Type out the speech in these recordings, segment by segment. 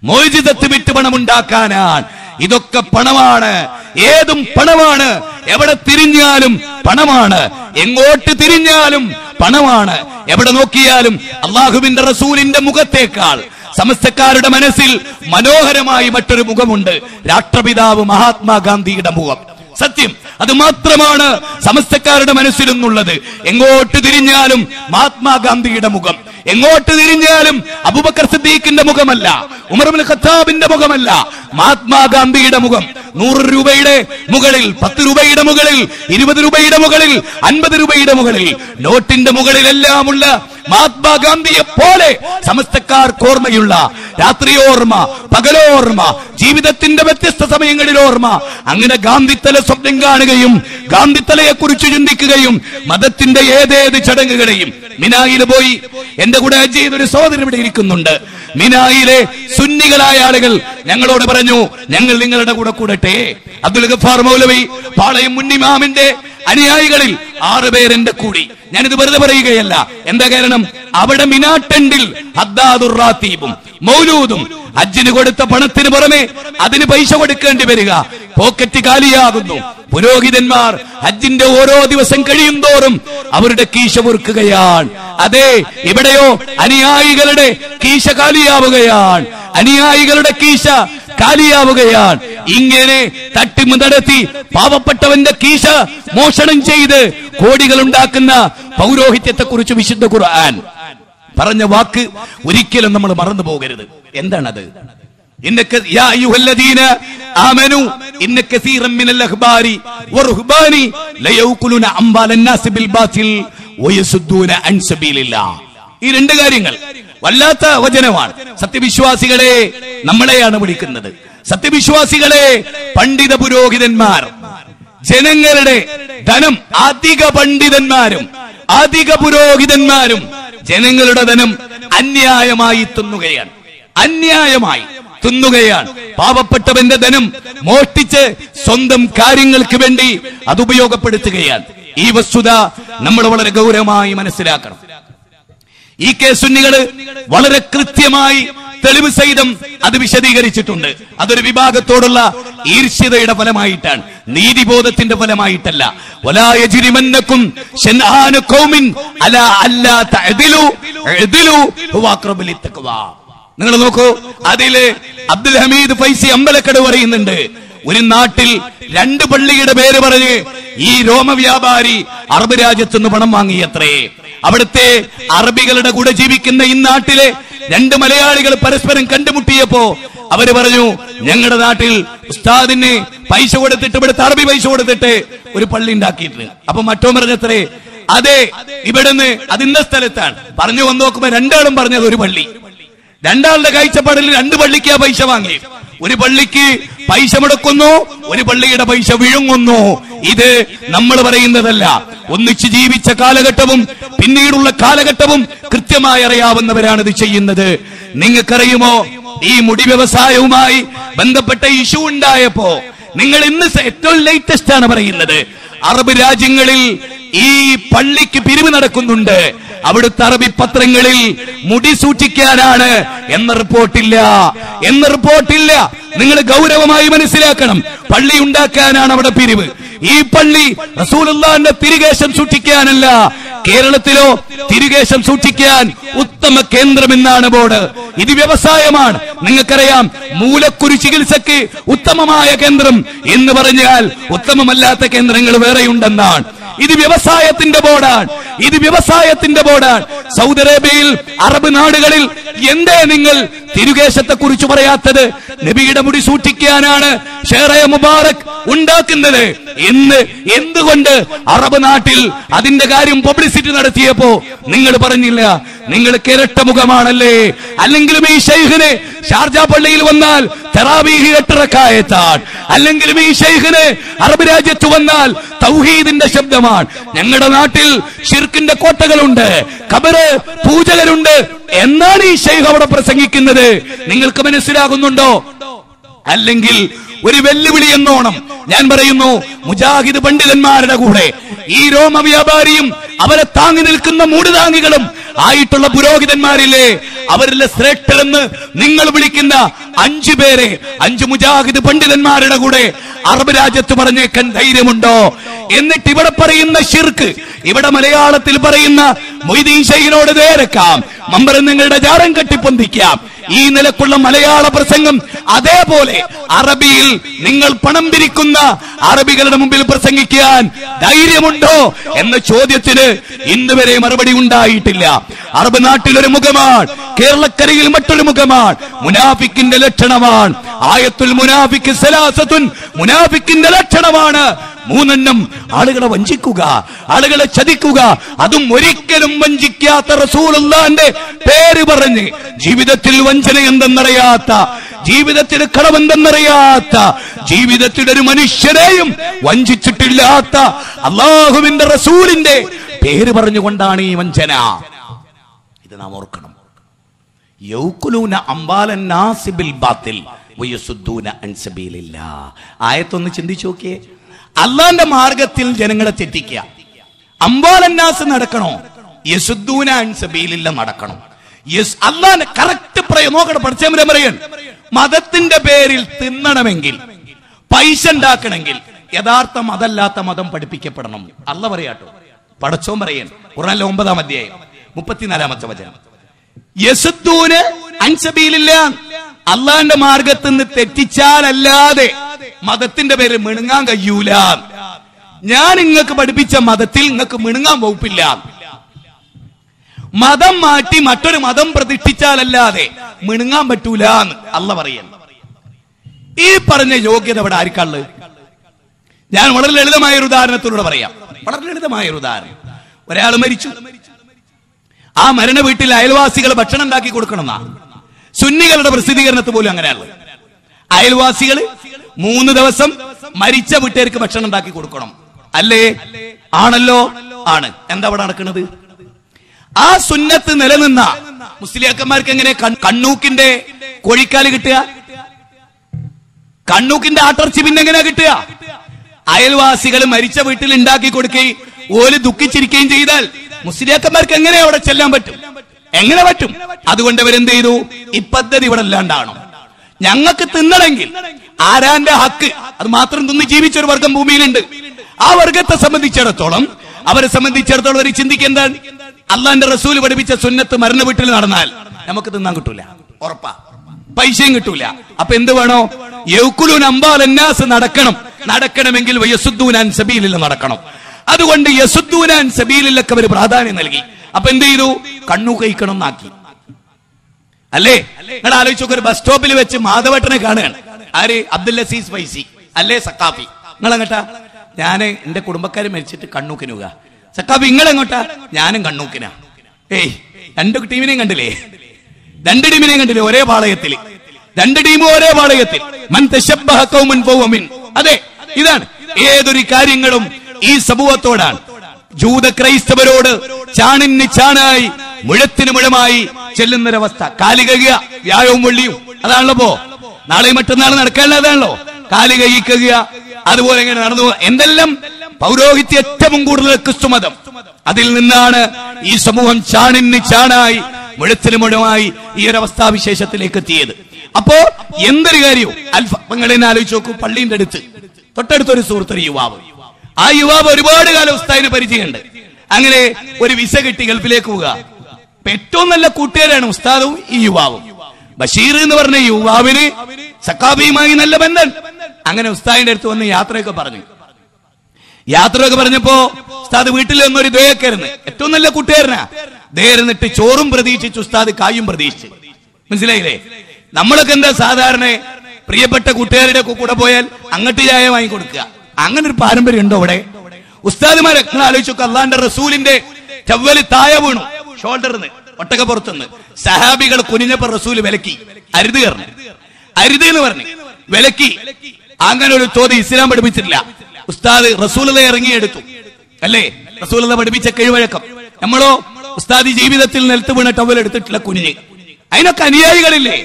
മോചിതത്ത് വിട്ട് പണമുണ്ടാക്കാനാണ്. ഇതൊക്കെ പണമാണ്, ഏതും പണമാണ്. എവിടെ തിരിഞ്ഞാലും പണമാണ്, എങ്ങോട്ട് തിരിഞ്ഞാലും പണമാണ്. എവിടെ നോക്കിയാലും അള്ളാഹുവിന്റെ റസൂലിന്റെ മുഖത്തേക്കാൾ സമസ്തക്കാരുടെ മനസ്സിൽ മനോഹരമായി മറ്റൊരു മുഖമുണ്ട്, രാഷ്ട്രപിതാവ് മഹാത്മാഗാന്ധിയുടെ മുഖം. സത്യം, അത് മാത്രമാണ് സമസ്തക്കാരുടെ മനസ്സിലൊന്നുള്ളത്. എങ്ങോട്ട് തിരിഞ്ഞാലും മഹാത്മാഗാന്ധിയുടെ മുഖം, എങ്ങോട്ട് തിരിഞ്ഞാലും അബൂബക്കർ സിദ്ദീഖിന്റെ മുഖമല്ല, ഉമർ ഇബ്നു ഖത്താബിന്റെ മുഖമല്ല, മഹാത്മാഗാന്ധിയുടെ മുഖം. 100 രൂപയുടെ മുകളിൽ, 10 രൂപയുടെ മുകളിൽ, 20 രൂപയുടെ മുകളിൽ, 50 രൂപയുടെ മുകളിൽ, നോട്ടിന്റെ മുകളിലെല്ലാമുള്ള മഹാത്മാഗാന്ധിയെ പോലെ സമസ്തക്കാർക്ക് ഓർമ്മയുള്ള, രാത്രിയോർമ്മ, പകലോർമ്മ, ജീവിതത്തിന്റെ വ്യത്യസ്ത സമയങ്ങളിൽ ഓർമ്മ. അങ്ങനെ ഗാന്ധിത്തല സ്വപ്നം കാണുകയും ഗാന്ധിത്തലയെ കുറിച്ച് ചിന്തിക്കുകയും മതത്തിന്റെ ഏതേത് ചടങ്ങുകളെയും. മിനായിൽ പോയി, എന്റെ കൂടെ ഹജ്ജ് ചെയ്തൊരു സഹോദരൻ ഇവിടെ ഇരിക്കുന്നുണ്ട്. മിനായിലെ സുന്നികളായ ആളുകൾ ഞങ്ങളോട് പറഞ്ഞു, ഞങ്ങൾ നിങ്ങളുടെ കൂടെ കൂടട്ടെ. അബ്ദുൽ ഗഫാർ മൗലവി പാളയം മുന്നിമാമിന്റെ അനുയായികളിൽ 6 പേരെന്റെ കൂടി. ഞാനിത് വെറുതെ പറയുകയല്ല. എന്താ കാരണം? അവിടെ മിനാട്ടണ്ടിൽ ഹദ്ദാദുർ റാത്തീബും മൗലൂദും ഹജ്ജിന് കൊടുത്ത പണത്തിന് പുറമെ അതിന് പൈസ കൊടുക്കേണ്ടി വരിക. പോക്കറ്റ് കാലിയാകുന്നു. പുരോഹിതന്മാർ ഹജ്ജിന്റെ ഓരോ ദിവസം കഴിയും തോറും അവരുടെ കീശ മുറുക്കുകയാണ്. അതെ, ഇവിടെയോ അനുയായികളുടെ കീശ കാലിയാവുകയാണ്, അനുയായികളുടെ കീശ കാലിയാവുകയാണ്. ഇങ്ങനെ തട്ടിമു നടത്തി പാവപ്പെട്ടവന്റെ കീശ മോഷണം ചെയ്ത് കോടികൾ ഉണ്ടാക്കുന്ന പൗരോഹിത്യത്തെ കുറിച്ച് വിശുദ്ധ ഖുർആൻ പറഞ്ഞ വാക്ക് ഒരിക്കലും നമ്മൾ മറന്നു പോകരുത്. എന്താണത്? യാ അയ്യുഹല്ലദീന ആമനൂ ഇന്ന കസീറൻ മിനൽ അഖ്ബാരി വറുഹ്ബാനി ലയൗകുലുന അംവാലൻ നാസ് ബിൽ ബാതിൽ വയസുദ്ദൂന അൻ സബീലില്ലാഹ്. ഈ 2 കാര്യങ്ങൾ വല്ലാത്ത വചനമാണ്. സത്യവിശ്വാസികളെ നമ്മളെയാണ് വിളിക്കുന്നത്. സത്യവിശ്വാസികളെ, പണ്ഡിത പുരോഹിതന്മാർ ജനങ്ങളുടെ ധനം, അധിക പണ്ഡിതന്മാരും അധിക പുരോഹിതന്മാരും ജനങ്ങളുടെ ധനം അന്യായമായി തിന്നുകയാണ്, അന്യായമായി തിന്നുകയാണ്. പാവപ്പെട്ടവന്റെ ധനം മോഷ്ടിച്ച് സ്വന്തം കാര്യങ്ങൾക്ക് വേണ്ടി അത് ഉപയോഗപ്പെടുത്തുകയാണ്. ഈ വസ്തുത നമ്മൾ വളരെ ഗൗരവമായി മനസ്സിലാക്കണം. ഈ സുന്നികള് വളരെ കൃത്യമായി തെളിവ് സഹിതം അത് വിശദീകരിച്ചിട്ടുണ്ട്. അതൊരു വിഭാഗത്തോടുള്ള ഈർഷ്യതയുടെ ഫലമായിട്ടാണ്, നീതിബോധത്തിന്റെ ഫലമായിട്ടല്ല. വലാ യജ്രിമന്നകും ശൻആനു ഖൗമിൻ അലാ അല്ലാ തഅദിലു അഅദിലു ഹുവ അഖ്റബു ലിത്തഖ്വാ. നിങ്ങൾ നോക്കൂ, അതില് അബ്ദുൽ ഹമീദ് ഫൈസി അമ്പലക്കട് പറയുന്നുണ്ട്, ഒരു നാട്ടിൽ 2 പള്ളിയുടെ പേര് പറഞ്ഞ് ഈ രോമ വ്യാപാരി അറബ് രാജ്യത്ത് നിന്ന് പണം വാങ്ങിയത്രേ. അവിടുത്തെ അറബികളുടെ കൂടെ ജീവിക്കുന്ന ഈ നാട്ടിലെ 2 മലയാളികൾ പരസ്പരം കണ്ടുമുട്ടിയപ്പോ അവര് പറഞ്ഞു, ഞങ്ങളുടെ നാട്ടിൽ ഉസ്താദിന് പൈസ കൊടുത്തിട്ട്, ഇവിടുത്തെ അറബി പൈസ കൊടുത്തിട്ട് ഒരു പള്ളി ഉണ്ടാക്കിയിട്ടുണ്ട്. അപ്പൊ മറ്റോ പറഞ്ഞത്രേ, അതെ, ഇവിടുന്ന് അതിന്റെ സ്ഥലത്താണ്. പറഞ്ഞു വന്ന് നോക്കുമ്പോ 2 ആളും പറഞ്ഞത് ഒരു പള്ളി. 2 ആളുടെ കാഴ്ചപ്പാടിൽ 2 പള്ളിക്കാ പൈസ വാങ്ങി. ഒരു പള്ളിക്ക് പൈസ മുടക്കുന്നു, ഒരു പള്ളിയുടെ പൈസ വിഴുങ്ങുന്നു. ഇത് നമ്മൾ പറയുന്നതല്ല. ഒന്നിച്ച് ജീവിച്ച കാലഘട്ടവും പിന്നീടുള്ള കാലഘട്ടവും കൃത്യമായി അറിയാവുന്നവരാണ് ഇത് ചെയ്യുന്നത്. നിങ്ങൾക്കറിയുമോ, ഈ മുടി വ്യവസായവുമായി ബന്ധപ്പെട്ട ഇഷ്യൂ ഉണ്ടായപ്പോ, നിങ്ങൾ ഇന്ന് ഏറ്റവും ലേറ്റസ്റ്റ് ആണ് പറയുന്നത്, അറബ് രാജ്യങ്ങളിൽ ഈ പള്ളിക്ക് പിരിവ് നടക്കുന്നുണ്ട്. അവിടുത്തെ അറബി പത്രങ്ങളിൽ മുടി സൂക്ഷിക്കാനാണ് എന്ന റിപ്പോർട്ടില്ല, എന്ന റിപ്പോർട്ടില്ല. നിങ്ങൾ ഗൗരവമായി മനസ്സിലാക്കണം. പള്ളി ഉണ്ടാക്കാനാണ് അവിടെ പിരിവ്. ഈ പള്ളി റസൂലുള്ളാഹിന്റെ തിരുകേശം സൂക്ഷിക്കാനല്ല. കേരളത്തിലോ തിരുകേശം സൂക്ഷിക്കാൻ ഉത്തമ കേന്ദ്രമെന്നാണ് ബോർഡ്. ഇത് വ്യവസായമാണ്. നിങ്ങൾക്കറിയാം, മൂലക്കുരു ചികിത്സക്ക് ഉത്തമമായ കേന്ദ്രം എന്ന് പറഞ്ഞാൽ ഉത്തമമല്ലാത്ത കേന്ദ്രങ്ങൾ വേറെയുണ്ടെന്നാണ്. ഇത് വ്യവസായത്തിന്റെ ബോർഡാണ്, ഇത് വ്യവസായത്തിന്റെ ബോർഡാണ്. സൗദി അറേബ്യയിൽ, അറബ് നാടുകളിൽ എന്തേ നിങ്ങൾ തിരുകേശത്തെ കുറിച്ച് പറയാത്തത്? നബിയുടെ മുടി സൂക്ഷിക്കാനാണ് ഷേറെ മുബാറക് ഉണ്ടാക്കുന്നത്. ഇന്ന് എന്തുകൊണ്ട് അറബ് നാട്ടിൽ അതിന്റെ കാര്യം പബ്ലിസിറ്റി നടത്തിയപ്പോ നിങ്ങൾ പറഞ്ഞില്ല? നിങ്ങൾ ഇരട്ട മുഖമാണല്ലേ? അല്ലെങ്കിലും ഈ ശൈഖിന് ഷാർജ പള്ളിയിൽ വന്നാൽ തറാവീഹ് 8 റക്അത്താണ്. അല്ലെങ്കിലും ഈ ശൈഖിന് അറബ് രാജ്യത്ത് വന്നാൽ തൗഹീദിന്റെ ശബ്ദമാണ്. ഞങ്ങളുടെ നാട്ടിൽ ശിർക്കിന്റെ കോട്ടകളുണ്ട്, ഖബറ് പൂജകരുണ്ട് എന്നാണ് ഈ ശൈഖ് അവിടെ പ്രസംഗിക്കുന്നത്. നിങ്ങൾക്ക് മനസ്സിലാകുന്നുണ്ടോ? അല്ലെങ്കിൽ ഒരു വെല്ലുവിളി എന്നോണം ഞാൻ പറയുന്നു, മുജാഹിദ് പണ്ഡിതന്മാരുടെ കൂടെ ഈ രോമ വ്യാപാരിയും അവരെ താങ്ങി നിൽക്കുന്ന മൂടുതാങ്ങികളും ആയിട്ടുള്ള പുരോഹിതന്മാരില്ലേ, അവരിലെ ശ്രേഷ്ഠരെന്ന് നിങ്ങൾ വിളിക്കുന്ന 5 പേരെ 5 മുജാഹിദ് പണ്ഡിതന്മാരുടെ കൂടെ അറബ് രാജ്യത്ത് പറഞ്ഞേക്കാൻ ധൈര്യമുണ്ടോ? എന്നിട്ട് ഇവിടെ പറയുന്ന ശിർക്ക്, ഇവിടെ മലയാളത്തിൽ പറയുന്ന മൊയ്തീൻ ശൈഖിനോട് നേരക്കാം, മമ്പരങ്ങളുടെ ജാരം കെട്ടിപ്പൊന്തിക്കാം. ഈ നിലക്കുള്ള മലയാള പ്രസംഗം അതേപോലെ അറബിയിൽ നിങ്ങൾ പണം പിരിക്കുന്ന അറബികളുടെ മുമ്പിൽ പ്രസംഗിക്കാൻ ധൈര്യമുണ്ടോ എന്ന ചോദ്യത്തിന് ഇന്നുവരെ മറുപടി ഉണ്ടായിട്ടില്ല. അറബ് നാട്ടിലൊരു മുഖമാണ്, കേരളക്കരയിൽ മറ്റൊരു മുഖമാണ്. മുനാഫിക്കിന്റെ ലക്ഷണമാണ്. ആയത്തുൽ മുനാഫിക്ക് സലാസത്തുൻ, മുനാഫിക്കിന്റെ ലക്ഷണമാണ് 3 ആളുകളെ വഞ്ചിക്കുക, ആളുകളെ ചതിക്കുക. അതും ഒരിക്കലും വഞ്ചിക്കാത്ത റസൂലുള്ളാഹിന്റെ പേര് പറഞ്ഞ് ജീവിതത്തിൽ വഞ്ചന എന്തെന്നറിയാത്ത, ജീവിതത്തിൽ കളവെന്തെന്നറിയാത്ത, ജീവിതത്തിൽ ഒരു മനുഷ്യരെയും വഞ്ചിച്ചിട്ടില്ലാത്ത അല്ലാഹുവിന്റെ റസൂലിന്റെ പേര് പറഞ്ഞുകൊണ്ടാണ് ഈ വഞ്ചന. ഇത് നാം ഓർക്കണം. യൗകുലൂന അംബാലൻ നാസി ബിൽ ബാത്തിൽ വയസുദ്ദൂന അൻ സബീലില്ലാഹ്. ആയത്തൊന്ന് ചിന്തിച്ചു നോക്കിയേ. അള്ളാന്റെ മാർഗത്തിൽ ജനങ്ങളെ തെറ്റിക്കുക. അംബാലന്നാസ് നടക്കണോ? യസുദ്ദൂന അൻ സബീലില്ലാഹ് നടക്കണം. അള്ളാന്റെ കറക്റ്റ് നോക്കണം. പഠിച്ചവരെ പറയാൻ, മതത്തിന്റെ പേരിൽ തിന്നണമെങ്കിൽ, പൈസ ഉണ്ടാക്കണമെങ്കിൽ യഥാർത്ഥ മതമല്ലാത്ത മതം പഠിപ്പിക്കപ്പെടണം. അല്ല പറയാട്ടോ, പടച്ചോൻ പറയാൻ ഖുർആനിലെ 9-ാം അധ്യായം 34-ാമത്തെ വചനം. യസുദ്ദൂന അൻ സബീലില്ലാഹ്, അള്ളാന്റെ മാർഗത്തിൽ നിന്ന് തെറ്റിച്ചാലല്ലാതെ മതത്തിന്റെ പേര് മിണുങ്ങാൻ കഴിയൂല. ഞാൻ നിങ്ങൾക്ക് പഠിപ്പിച്ച മതത്തിൽ നിങ്ങൾക്ക് മിണുങ്ങാൻ വകുപ്പില്ല. മതം മാറ്റി മറ്റൊരു മതം പ്രതിഷ്ഠിച്ചാലല്ലാതെ മിണുങ്ങാൻ പറ്റൂല എന്ന് അല്ല പറയുന്നു. ഈ പറഞ്ഞ യോഗ്യത ഇവിടെ ആർക്കുള്ളത്? ഞാൻ വളരെ ലളിതമായ ഒരു ഉദാഹരണത്തിലൂടെ പറയാം. വളരെ ലളിതമായ ഒരു ഉദാഹരണം. ഒരാൾ മരിച്ചു. ആ മരണ വീട്ടിൽ അയൽവാസികൾ ഭക്ഷണം ഉണ്ടാക്കി കൊടുക്കണമെന്നാ. സുന്നികളുടെ പ്രസിദ്ധീകരണത്തിൽ പോലും അങ്ങനെയാണ്. അയൽവാസികൾ 3 ദിവസം മരിച്ച വീട്ടുകാർക്ക് ഭക്ഷണം ഉണ്ടാക്കി കൊടുക്കണം. അല്ലേ? ആണല്ലോ, ആണ്. എന്താ ഇവിടെ നടക്കുന്നത്? ആ സുന്നത്ത് നിലനിന്ന മുസ്ലിയാക്കന്മാർക്ക് എങ്ങനെ കണ്ണൂക്കിന്റെ കോഴിക്കാല് കിട്ടുക? കണ്ണൂക്കിന്റെ ആട്ടിറച്ചി പിന്നെ എങ്ങനെയാ കിട്ടുക? അയൽവാസികൾ മരിച്ച വീട്ടിൽ ഉണ്ടാക്കി കൊടുക്കുകയും ഓല് ദുഃഖിച്ചിരിക്കുകയും ചെയ്താൽ മുസ്ലിയാക്കന്മാർക്ക് എങ്ങനെ അവിടെ ചെല്ലാൻ പറ്റും? എങ്ങനെ പറ്റും? അതുകൊണ്ട് അവരെന്ത് ചെയ്തു? ഈ പദ്ധതി ഇവിടെ അല്ലാണ്ടാണോ? ഞങ്ങൾക്ക് തിന്നണമെങ്കിൽ ആരാന്റെ ഹക്ക്, അത് മാത്രം തിന്ന് ജീവിച്ചൊരു വർഗം ഭൂമിയിലുണ്ട്. ആ വർഗത്തെ സംബന്ധിച്ചിടത്തോളം അവരെ സംബന്ധിച്ചിടത്തോളം ഒരു ചിന്തിക്കേണ്ടത്, അള്ളാന്റെ റസൂൽ പഠിപ്പിച്ച സുന്നത്ത് മരണ വീട്ടിൽ നടന്നാൽ നമുക്ക് തിന്നാൻ കിട്ടൂല, ഉറപ്പാ. പൈസയും കിട്ടൂല. അപ്പൊ എന്ത് വേണോ? യൗകുലൂന അംബാലന്നാസ് നടക്കണമെങ്കിൽ വയസുദ്ദൂന അൻ സബീലില്ലാഹ് നടക്കണം. അതുകൊണ്ട് യസുദ്ദൂന അൻ സബീലില്ലാഹ് അവർ പ്രാധാന്യം നൽകി. അപ്പൊ എന്ത് ചെയ്തു? കണ്ണു കഴിക്കണം എന്നാക്കി. അല്ലേ? നിങ്ങൾ ആലോചിച്ച് നോക്ക്. ഒരു ബസ് സ്റ്റോപ്പിൽ വെച്ച് മാധവട്ടനെ കാണുകയാണ്. ആര്? അബ്ദുൽ അസീസ് ഫൈസി, അല്ലേ സക്കാഫി. നിങ്ങൾ എങ്ങോട്ടാ? ഞാൻ എന്റെ കുടുംബക്കാര് മരിച്ചിട്ട് കണ്ണൂക്കിനുക. സക്കാഫി നിങ്ങൾ എങ്ങോട്ടാ? ഞാനും കണ്ണൂക്കിനാ. ഏയ്, 2 ടീമിനെയും കണ്ടില്ലേ? 2 ടീമിനെയും കണ്ടില്ലേ? ഒരേ പാളയത്തിൽ, 2 ടീമും ഒരേ പാളയത്തിൽ. മൻ തശബ്ബഹ ഖൗമൻ ഫഹുവ മിൻ. അതെ, ഇതാണ് ഏതൊരു കാര്യങ്ങളും ഈ സമൂഹത്തോടാണ്. ജൂത ക്രൈസ്തവരോട് ചാണിന് ചാണായി മുഴത്തിന് മുഴമായി ചെല്ലുന്നൊരവസ്ഥ. കാലി കഴിയുക, വ്യാഴവും വെള്ളിയും, അതാണല്ലോ നാളെയും മറ്റന്നാൾ നടക്കാനുള്ളതാണല്ലോ. കാലി കഴിക്കുക, അതുപോലെ എങ്ങനെ നടന്നു. എന്തെല്ലാം പൗരോഹിത്യ ഏറ്റവും കൂടുതൽ ക്രിസ്തുമതം. അതിൽ നിന്നാണ് ഈ സമൂഹം ചാണിന് ചാണായി മുഴത്തിന് മുഴമായി ഈ ഒരു അവസ്ഥാവിശേഷത്തിലേക്ക് എത്തിയത്. അപ്പോ എന്തൊരു കാര്യവും അൽഫങ്ങളെ ആലോചിച്ച് നോക്കൂ. പള്ളിന്റെ അടുത്ത് തൊട്ടടുത്തൊരു സുഹൃത്തൊരു യുവാവ്. ആ യുവാവ് ഒരുപാട് കാലം ഉസ്താദിന് പരിചയമുണ്ട്. അങ്ങനെ ഒരു വിസ കിട്ടി ഗൾഫിലേക്ക് പോവുക. ഏറ്റവും നല്ല കൂട്ടുകാരാണ് ഉസ്താദും ഈ യുവാവും. ബഷീർ എന്ന് പറഞ്ഞ യുവാവിന് സക്കാബിയുമായി നല്ല ബന്ധം. അങ്ങനെ ഉസ്താദിന്റെ അടുത്ത് വന്ന് യാത്രയൊക്കെ പറഞ്ഞപ്പോ ഉസ്താദ് വീട്ടിൽ നിന്നൊരു ദയൊക്കെയായിരുന്നു. ഏറ്റവും നല്ല കൂട്ടുകാരനാ. ദയർന്നിട്ട് ചോറും പ്രതീക്ഷിച്ചു, ഉസ്താദ് കായും പ്രതീക്ഷിച്ചു. മനസ്സിലായില്ലേ? നമ്മളൊക്കെ എന്താ സാധാരണ പ്രിയപ്പെട്ട കൂട്ടുകാരുടെ കൂടെ പോയാൽ അങ്ങോട്ട് ചായ വാങ്ങിക്കൊടുക്കുക. അങ്ങനെ ഒരു പാരമ്പര്യം ഉണ്ടോ ഇവിടെ? ഉസ്താദുമാരെ ആലോചിച്ചു. അള്ളാന്റെ റസൂലിന്റെ ചവ്വല് താഴെ വീണു, ഷോൾഡറിന്ന്, ഒട്ടകപ്പുറത്തുനിന്ന്. സഹാബികൾ കുനിഞ്ഞപ്പോ റസൂല് വിലക്കി, അരുത് എന്ന് പറഞ്ഞു വിലക്കി. അങ്ങനെ ഒരു ചോദ്യം ഇസ്ലാം പഠിപ്പിച്ചിട്ടില്ല. ഉസ്താദ് റസൂലുള്ളാഹി ഇറങ്ങിയെടുത്തു. അല്ലേ? റസൂലുള്ളാഹി പഠിപ്പിച്ച കീഴ്വഴക്കം. നമ്മളോ ഉസ്താദി ജീവിതത്തിൽ നിലത്ത് വീണ ടവൽ എടുത്തിട്ടില്ല, കുനിഞ്ഞ്. അതിനൊക്കെ അനുയായികളില്ലേ?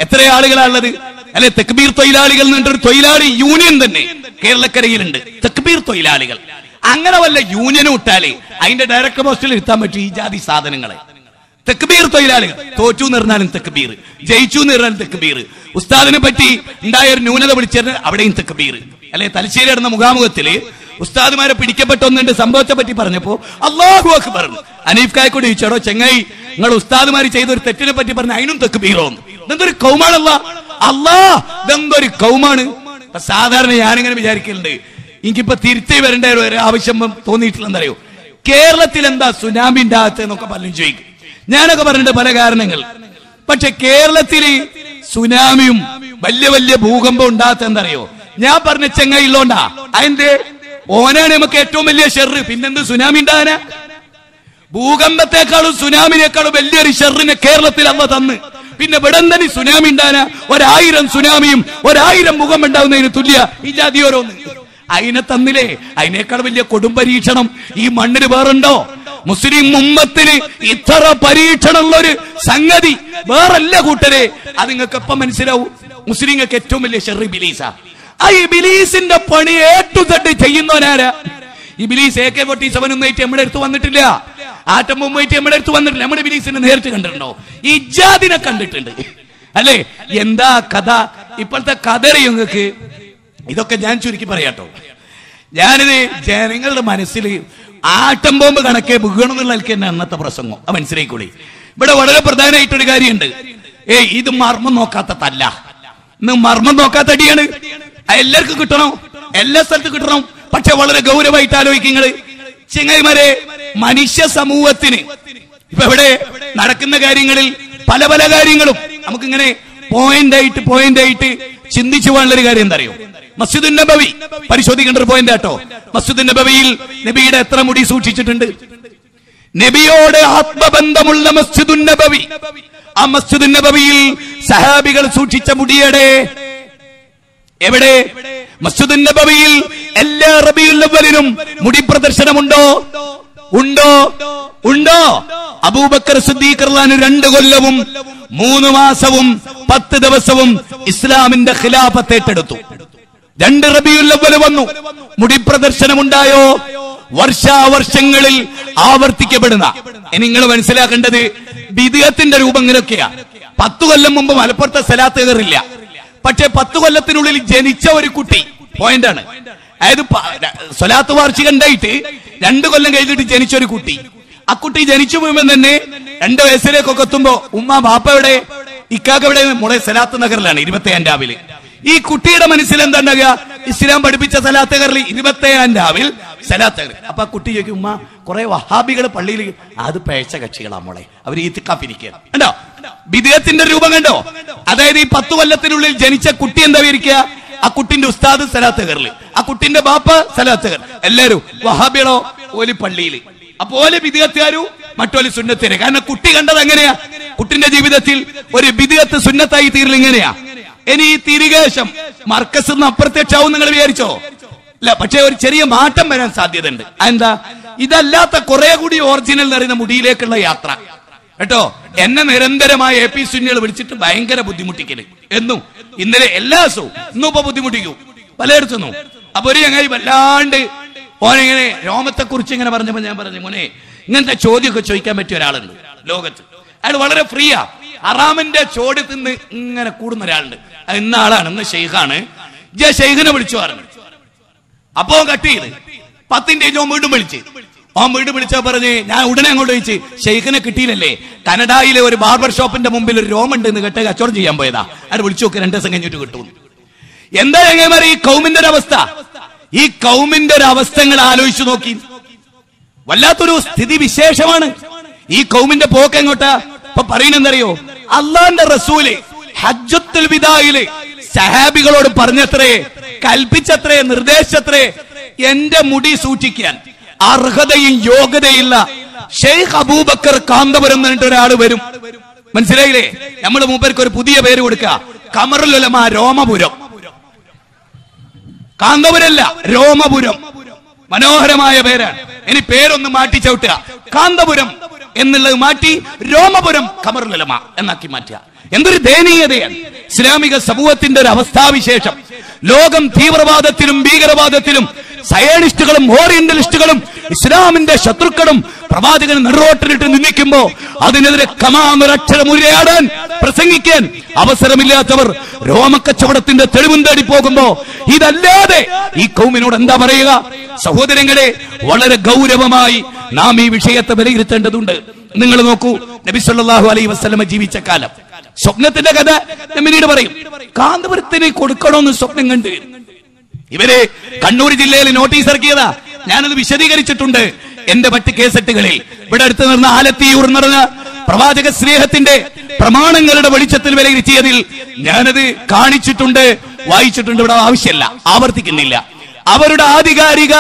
എത്ര ആളുകളാണുള്ളത്? അല്ലെ? തക്ബീർ തൊഴിലാളികൾ എന്നൊരു തൊഴിലാളി യൂണിയൻ തന്നെ കേരളക്കരയിലുണ്ട്. തക്ബീർ തൊഴിലാളികൾ. അങ്ങനെ വല്ല യൂണിയനും ഇട്ടാലേ അതിന്റെ ഡയറക്ടർ പോസ്റ്റിൽ ഇരുത്താൻ പറ്റും ഈ ജാതി സാധനങ്ങളെ. തക്ബീർ തൊഴിലാളികൾ. തോറ്റു എന്ന് പറഞ്ഞാലും തക്ബീർ, ജയിച്ചു എന്ന് പറഞ്ഞാലും തക്ബീർ. ഉസ്താദിനെ പറ്റി ഉണ്ടായ ഒരു ന്യൂനത വിളിച്ചത് അവിടെയും തക്ബീർ. അല്ലെ, തലശ്ശേരി നടന്ന മുഖാമുഖത്തില് ഉസ്താദുമാരെ പിടിക്കപ്പെട്ടൊന്നുണ്ട് സംഭവത്തെ പറ്റി പറഞ്ഞപ്പോ അല്ലാഹു അക്ബർ. അനീഫ് കായക്കൂടി ചോദിച്ചോടോ ചെങ്ങായി, നിങ്ങൾ ഉസ്താദുമാര് ചെയ്ത ഒരു തെറ്റിനെ പറ്റി പറഞ്ഞ അതിനും തക്ബീറോന്ന്. ഇതെന്തൊരു കൗമാണല്ല, ഇതെന്തൊരു കൗമാണ്. സാധാരണ ഞാനിങ്ങനെ വിചാരിക്കലുണ്ട്, എനിക്കിപ്പോ തിരുത്തി വരേണ്ട ഒരു ആവശ്യം തോന്നിയിട്ടുള്ളതെന്നറിയോ, കേരളത്തിൽ എന്താ സുനാമി ഉണ്ടാകത്തെ എന്നൊക്കെ പലരും ചോദിക്കും. ഞാനൊക്കെ പറഞ്ഞിട്ട് പല കാരണങ്ങൾ. പക്ഷെ കേരളത്തില് സുനാമിയും വലിയ വലിയ ഭൂകമ്പം ഉണ്ടാകത്ത എന്തറിയോ, ഞാൻ പറഞ്ഞ ചെങ്ങായി ഉള്ളോണ്ടാ. അതിന്റെ ഓനാണ് നമുക്ക് ഏറ്റവും വലിയ ഷെറ്. പിന്നെന്ത് സുനാമി ഉണ്ടാകാനാ? ഭൂകമ്പത്തെക്കാളും സുനാമിനേക്കാളും വലിയൊരു ഷെറിനെ കേരളത്തിൽ അമ്മ തന്ന് പിന്നെ ഇവിടെ തന്നെ സുനാമി ഉണ്ടാകാനാ? 1000 സുനാമിയും 1000 ഭൂകമ്പം ഉണ്ടാവുന്നതിന് തുല്യ ഈ ജാതി ഓരോന്ന്. അതിനെ തന്നില്ലേ? അതിനേക്കാൾ വലിയ കൊടും പരീക്ഷണം ഈ മണ്ണിന് വേറുണ്ടോ? മുസ്ലിം ഉമ്മത്തിന് ഇത്ര പരീക്ഷണമുള്ളൊരു സംഗതി വേറല്ല കൂട്ടരെ. അത് നിങ്ങൾക്ക് എപ്പം മനസ്സിലാവും? മുസ്ലിങ്ങൾക്ക് ഏറ്റവും വലിയ ഷെറ് ഇബ്ലീസാ. ആ ഇബ്ലീസിന്റെ പണി ഏട്ടുതട്ട് ചെയ്യുന്നവനാരാ? ഇബ്ലീസ് AK-47 ഒന്നായിട്ട് നമ്മുടെ അടുത്ത് വന്നിട്ടില്ല, ആറ്റം ബോംബായിട്ട് നമ്മുടെ അടുത്ത് വന്നിട്ടില്ല. നമ്മുടെ ഇബ്ലീസിനെ നേരിട്ട് കണ്ടിട്ടുണ്ടോ? ഇജ്ജാദിനെ കണ്ടിട്ടുണ്ട് അല്ലെ? എന്താ കഥ? ഇപ്പോഴത്തെ കഥ നിങ്ങൾക്ക് ഇതൊക്കെ ഞാൻ ചുരുക്കി പറയാട്ടോ. ഞാനിത് ജനങ്ങളുടെ മനസ്സിൽ ആറ്റം ബോംബ് കണക്കെ വീണമെന്നുള്ള തന്നെ അന്നത്തെ പ്രസംഗം അത് മനസ്സിലായിക്കൂടി. ഇവിടെ വളരെ പ്രധാനമായിട്ടൊരു കാര്യമുണ്ട്. ഇത് മർമ്മം നോക്കാത്ത തല്ല, ഇന്ന് മർമ്മം നോക്കാത്ത അടിയാണ്. എല്ലാവർക്കും കിട്ടണം, എല്ലാ സ്ഥലത്തും കിട്ടണം. പക്ഷെ വളരെ ഗൗരവമായിട്ട് ആലോചിക്കുന്നത് ചെങ്ങൈമാരെ, മനുഷ്യ സമൂഹത്തിന് ഇപ്പൊ ഇവിടെ നടക്കുന്ന കാര്യങ്ങളിൽ പല പല കാര്യങ്ങളും നമുക്കിങ്ങനെ പോയിന്റ് ആയിട്ട് ചിന്തിച്ചു പോകാനുള്ളൊരു കാര്യം എന്താ അറിയോ? മസ്ജിദുൻ നബവി പരിശോധിക്കേണ്ട ഒരു പോയിന്റ് ആട്ടോ. മസ്ജിദുൻ നബവിയിൽ നബിയുടെ എത്ര മുടി സൂക്ഷിച്ചിട്ടുണ്ട്? നബിയോട് ആത്മബന്ധമുള്ള മസ്ജിദുൻ നബവി, ആ മസ്ജിദുൻ നബവിയിൽ സഹാബികൾ സൂക്ഷിച്ച മുടിയുടെ എവിടെ? മസ്ജിദുൻ നബവിയിൽ എല്ലാ റബീഉൽ അവ്വലിനും മുടി പ്രദർശനമുണ്ടോ? ഉണ്ടോ? അബൂബക്കർ സിദ്ദീഖ് റളിയല്ലാഹു 2 കൊല്ലവും 3 മാസവും 10 ദിവസവും ഇസ്ലാമിന്റെ ഖിലാഫത്ത് ഏറ്റെടുത്തു. 2 റബീഉൽ അവ്വൽ വന്നു, മുടി പ്രദർശനമുണ്ടായോ? വർഷാവർഷങ്ങളിൽ ആവർത്തിക്കപ്പെടുന്ന. ഇനി നിങ്ങൾ മനസ്സിലാക്കേണ്ടത് ബിദ്അത്തിന്റെ രൂപം ഇങ്ങനെയൊക്കെയാ. 10 കൊല്ലം മുമ്പ് മലപ്പുറത്തെ സലാത്ത് കയറില്ല, പക്ഷെ 10 കൊല്ലത്തിനുള്ളിൽ ജനിച്ച ഒരു കുട്ടി പോയിന്റാണ്. അതായത് സ്വലാത്ത് വാർഷികം ഉണ്ടായിട്ട് 2 കൊല്ലം കഴിഞ്ഞിട്ട് ജനിച്ച ഒരു കുട്ടി, ആ കുട്ടി ജനിച്ചു പോകുമ്പോൾ തന്നെ 2 വയസ്സിലേക്കൊക്കെ എത്തുമ്പോ ഉമ്മ ബാപ്പയുടെ ഇക്കാക്കവിടെ മുളെ സലാത്ത് നഗറിലാണ് 25 രാവിലെ. ഈ കുട്ടിയുടെ മനസ്സിൽ എന്താ ഉണ്ടാകുക? ഇസ്ലാം പഠിപ്പിച്ച സലാത്ത് നഗറിൽ 25 രാവിൽ സലാത്ത് നഗർ. അപ്പൊ ആ കുട്ടി ചോദിക്കും, ഉമ്മ കുറെ വഹാബികൾ പള്ളിയിൽ, അത് പേഴ്ച കക്ഷികളാ മോളെ, അവർ ഈത്തിക്കാഫിരിക്കുക. കണ്ടോ ബിദ്അത്തിന്റെ രൂപം കണ്ടോ? അതായത് ഈ 10 കൊല്ലത്തിനുള്ളിൽ ജനിച്ച കുട്ടി എന്താ വിരിക്കുക? ആ കുട്ടിന്റെ ഉസ്താദ് സലാത്ത് നഗറിൽ, ആ കുട്ടിന്റെ ബാപ്പ സലാത്ത് നഗർ, എല്ലാരും വഹാബികളോ ഓല് പള്ളിയിൽ. അപ്പൊ ഓല് ബിദ്അത്തുകാരും മറ്റോല് സുന്നത്തേരെ. കാരണം കുട്ടി കണ്ടത് എങ്ങനെയാ? കുട്ടിന്റെ ജീവിതത്തിൽ ഒരു ബിദ്അത്ത് സുന്നത്തായി തീരൽ ഇങ്ങനെയാ. ഇനി തിരികേശം മർക്കസ് അപ്രത്യക്ഷാവും നിങ്ങൾ വിചാരിച്ചോ? അല്ല, പക്ഷെ ഒരു ചെറിയ മാറ്റം വരാൻ സാധ്യത ഉണ്ട്. എന്താ? ഇതല്ലാത്ത കുറെ കൂടി ഒറിജിനൽ നിറയുന്ന മുടിയിലേക്കുള്ള യാത്ര കേട്ടോ. എന്നെ നിരന്തരമായ AP സുന്നികൾ വിളിച്ചിട്ട് ഭയങ്കര ബുദ്ധിമുട്ടിക്കല് എന്നും. ഇന്നലെ എല്ലാ ദിവസവും ഇന്നും ഇപ്പൊ ബുദ്ധിമുട്ടിക്കും പലയിടത്തുനിന്നും. അപ്പൊ ഒരു ചങ്ങായി വല്ലാണ്ട് ഓനിങ്ങനെ രോമത്തെ കുറിച്ച് ഇങ്ങനെ പറഞ്ഞപ്പോ ഞാൻ പറഞ്ഞു, മോനെ ഇങ്ങനത്തെ ചോദ്യമൊക്കെ ചോദിക്കാൻ പറ്റിയ ഒരാളുണ്ട് ലോകത്ത്. അയാൾ വളരെ ഫ്രീയാ. ഹറാമിന്റെ ചോട് തിന്ന് ഇങ്ങനെ കൂടുന്ന ഒരാളുണ്ട്. അത് ഇന്ന ആളാണ്, ഇന്ന് ഷെയ്ഖാണ്. ഷെയ്ഖിനെ വിളിച്ചു പറഞ്ഞു. അപ്പോ കട്ട് ചെയ്ത് 10 മിനിറ്റ് വീണ്ടും വിളിച്ചാ പറഞ്ഞ്, ഞാൻ ഉടനെ അങ്ങോട്ട് ചോദിച്ചു, ഷെയ്ഖിനെ കിട്ടിയില്ലല്ലേ? കനഡയിലെ ഒരു ബാർബർ ഷോപ്പിന്റെ മുമ്പിൽ ഒരു രോമുണ്ട് എന്ന് കേട്ട് കച്ചവടം ചെയ്യാൻ പോയതാ. അത് വിളിച്ചു നോക്കി 2 ദിവസം കഴിഞ്ഞിട്ട് കിട്ടും. എന്താ എങ്ങനെ ഈ കൗമിന്റെ ഒരു അവസ്ഥ? ഈ കൗമിന്റെ ഒരു അവസ്ഥകൾ ആലോചിച്ചു നോക്കി. വല്ലാത്തൊരു സ്ഥിതി വിശേഷമാണ് ഈ കൗമിന്റെ പോക്ക്. എങ്ങോട്ടാ ഇപ്പൊ പറയുന്നെന്തറിയോ? അള്ളാന്റെ റസൂല് ഹജ്ജത്തുൽ വിദായില് സഹാബികളോട് പറഞ്ഞത്രേ, കൽപ്പിച്ചത്രേ, നിർദ്ദേശിച്ചത്രേ, എന്റെ മുടി സൂക്ഷിക്കാൻ അർഹതയും യോഗ്യതയില്ല ഷെയ്ഖ് അബൂബക്കർ കാന്തപുരം എന്നിട്ട് ഒരാള് വരും. മനസ്സിലായില്ലേ? നമ്മുടെ മൂപ്പർക്ക് ഒരു പുതിയ പേര് കൊടുക്കുക, ഖമറുൽ ഉലമാ രോമപുരം. കാന്തപുരല്ല, രോമപുരം. മനോഹരമായ പേരാണ്. ഇനി പേരൊന്ന് മാറ്റി ചവിട്ടുക, കാന്തപുരം എന്നുള്ളത് മാറ്റി രോമപുരം ഖമറുൽ ഉലമാ എന്നാക്കി മാറ്റുക. എന്തൊരു ദയനീയതയാണ് ഇസ്ലാമിക സമൂഹത്തിന്റെ ഒരു അവസ്ഥാവിശേഷം. ലോകം തീവ്രവാദത്തിലും ഭീകരവാദത്തിലും സയനിസ്റ്റുകളും ഓറിയന്റലിസ്റ്റുകളും ഇസ്ലാമിന്റെ ശത്രുക്കളും പ്രവാചകൻ നെടുറോട്ടിലിട്ട് നിന്ദിക്കുമ്പോ അതിനെതിരെ കമാമൊരക്ഷരം ഉരയാടാൻ പ്രസംഗിക്കാൻ അവസരമില്ലാത്തവർ രോമക്കച്ചവടത്തിന്റെ തെളിവും തേടി പോകുമ്പോ ഇതല്ലാതെ ഈ കൗമിനോട് എന്താ പറയുക? സഹോദരങ്ങളെ, വളരെ ഗൗരവമായി നാം ഈ വിഷയത്തെ വിലയിരുത്തേണ്ടതുണ്ട്. നിങ്ങൾ നോക്കൂ, നബി സല്ലല്ലാഹു അലൈഹി വസല്ലമ ജീവിച്ച കാലം, സ്വപ്നത്തിന്റെ കഥ പിന്നീട് പറയും. കാന്തപുരത്തിന് കൊടുക്കണമെന്ന് സ്വപ്നം കണ്ട് ഇവര് കണ്ണൂർ ജില്ലയിൽ നോട്ടീസ് ഇറക്കിയതാ. ഞാനത് വിശദീകരിച്ചിട്ടുണ്ട് എന്റെ മറ്റ് കേസറ്റുകളിൽ. ഇവിടെ അടുത്ത് നടന്ന ആലത്തിയൂർ നടന്ന പ്രവാചക സ്നേഹത്തിന്റെ പ്രമാണങ്ങളുടെ വെളിച്ചത്തിൽ വിലയിരുത്തിയതിൽ ഞാനത് കാണിച്ചിട്ടുണ്ട്, വായിച്ചിട്ടുണ്ട്. ഇവിടെ ആവശ്യമല്ല, ആവർത്തിക്കുന്നില്ല. അവരുടെ ആധികാരിക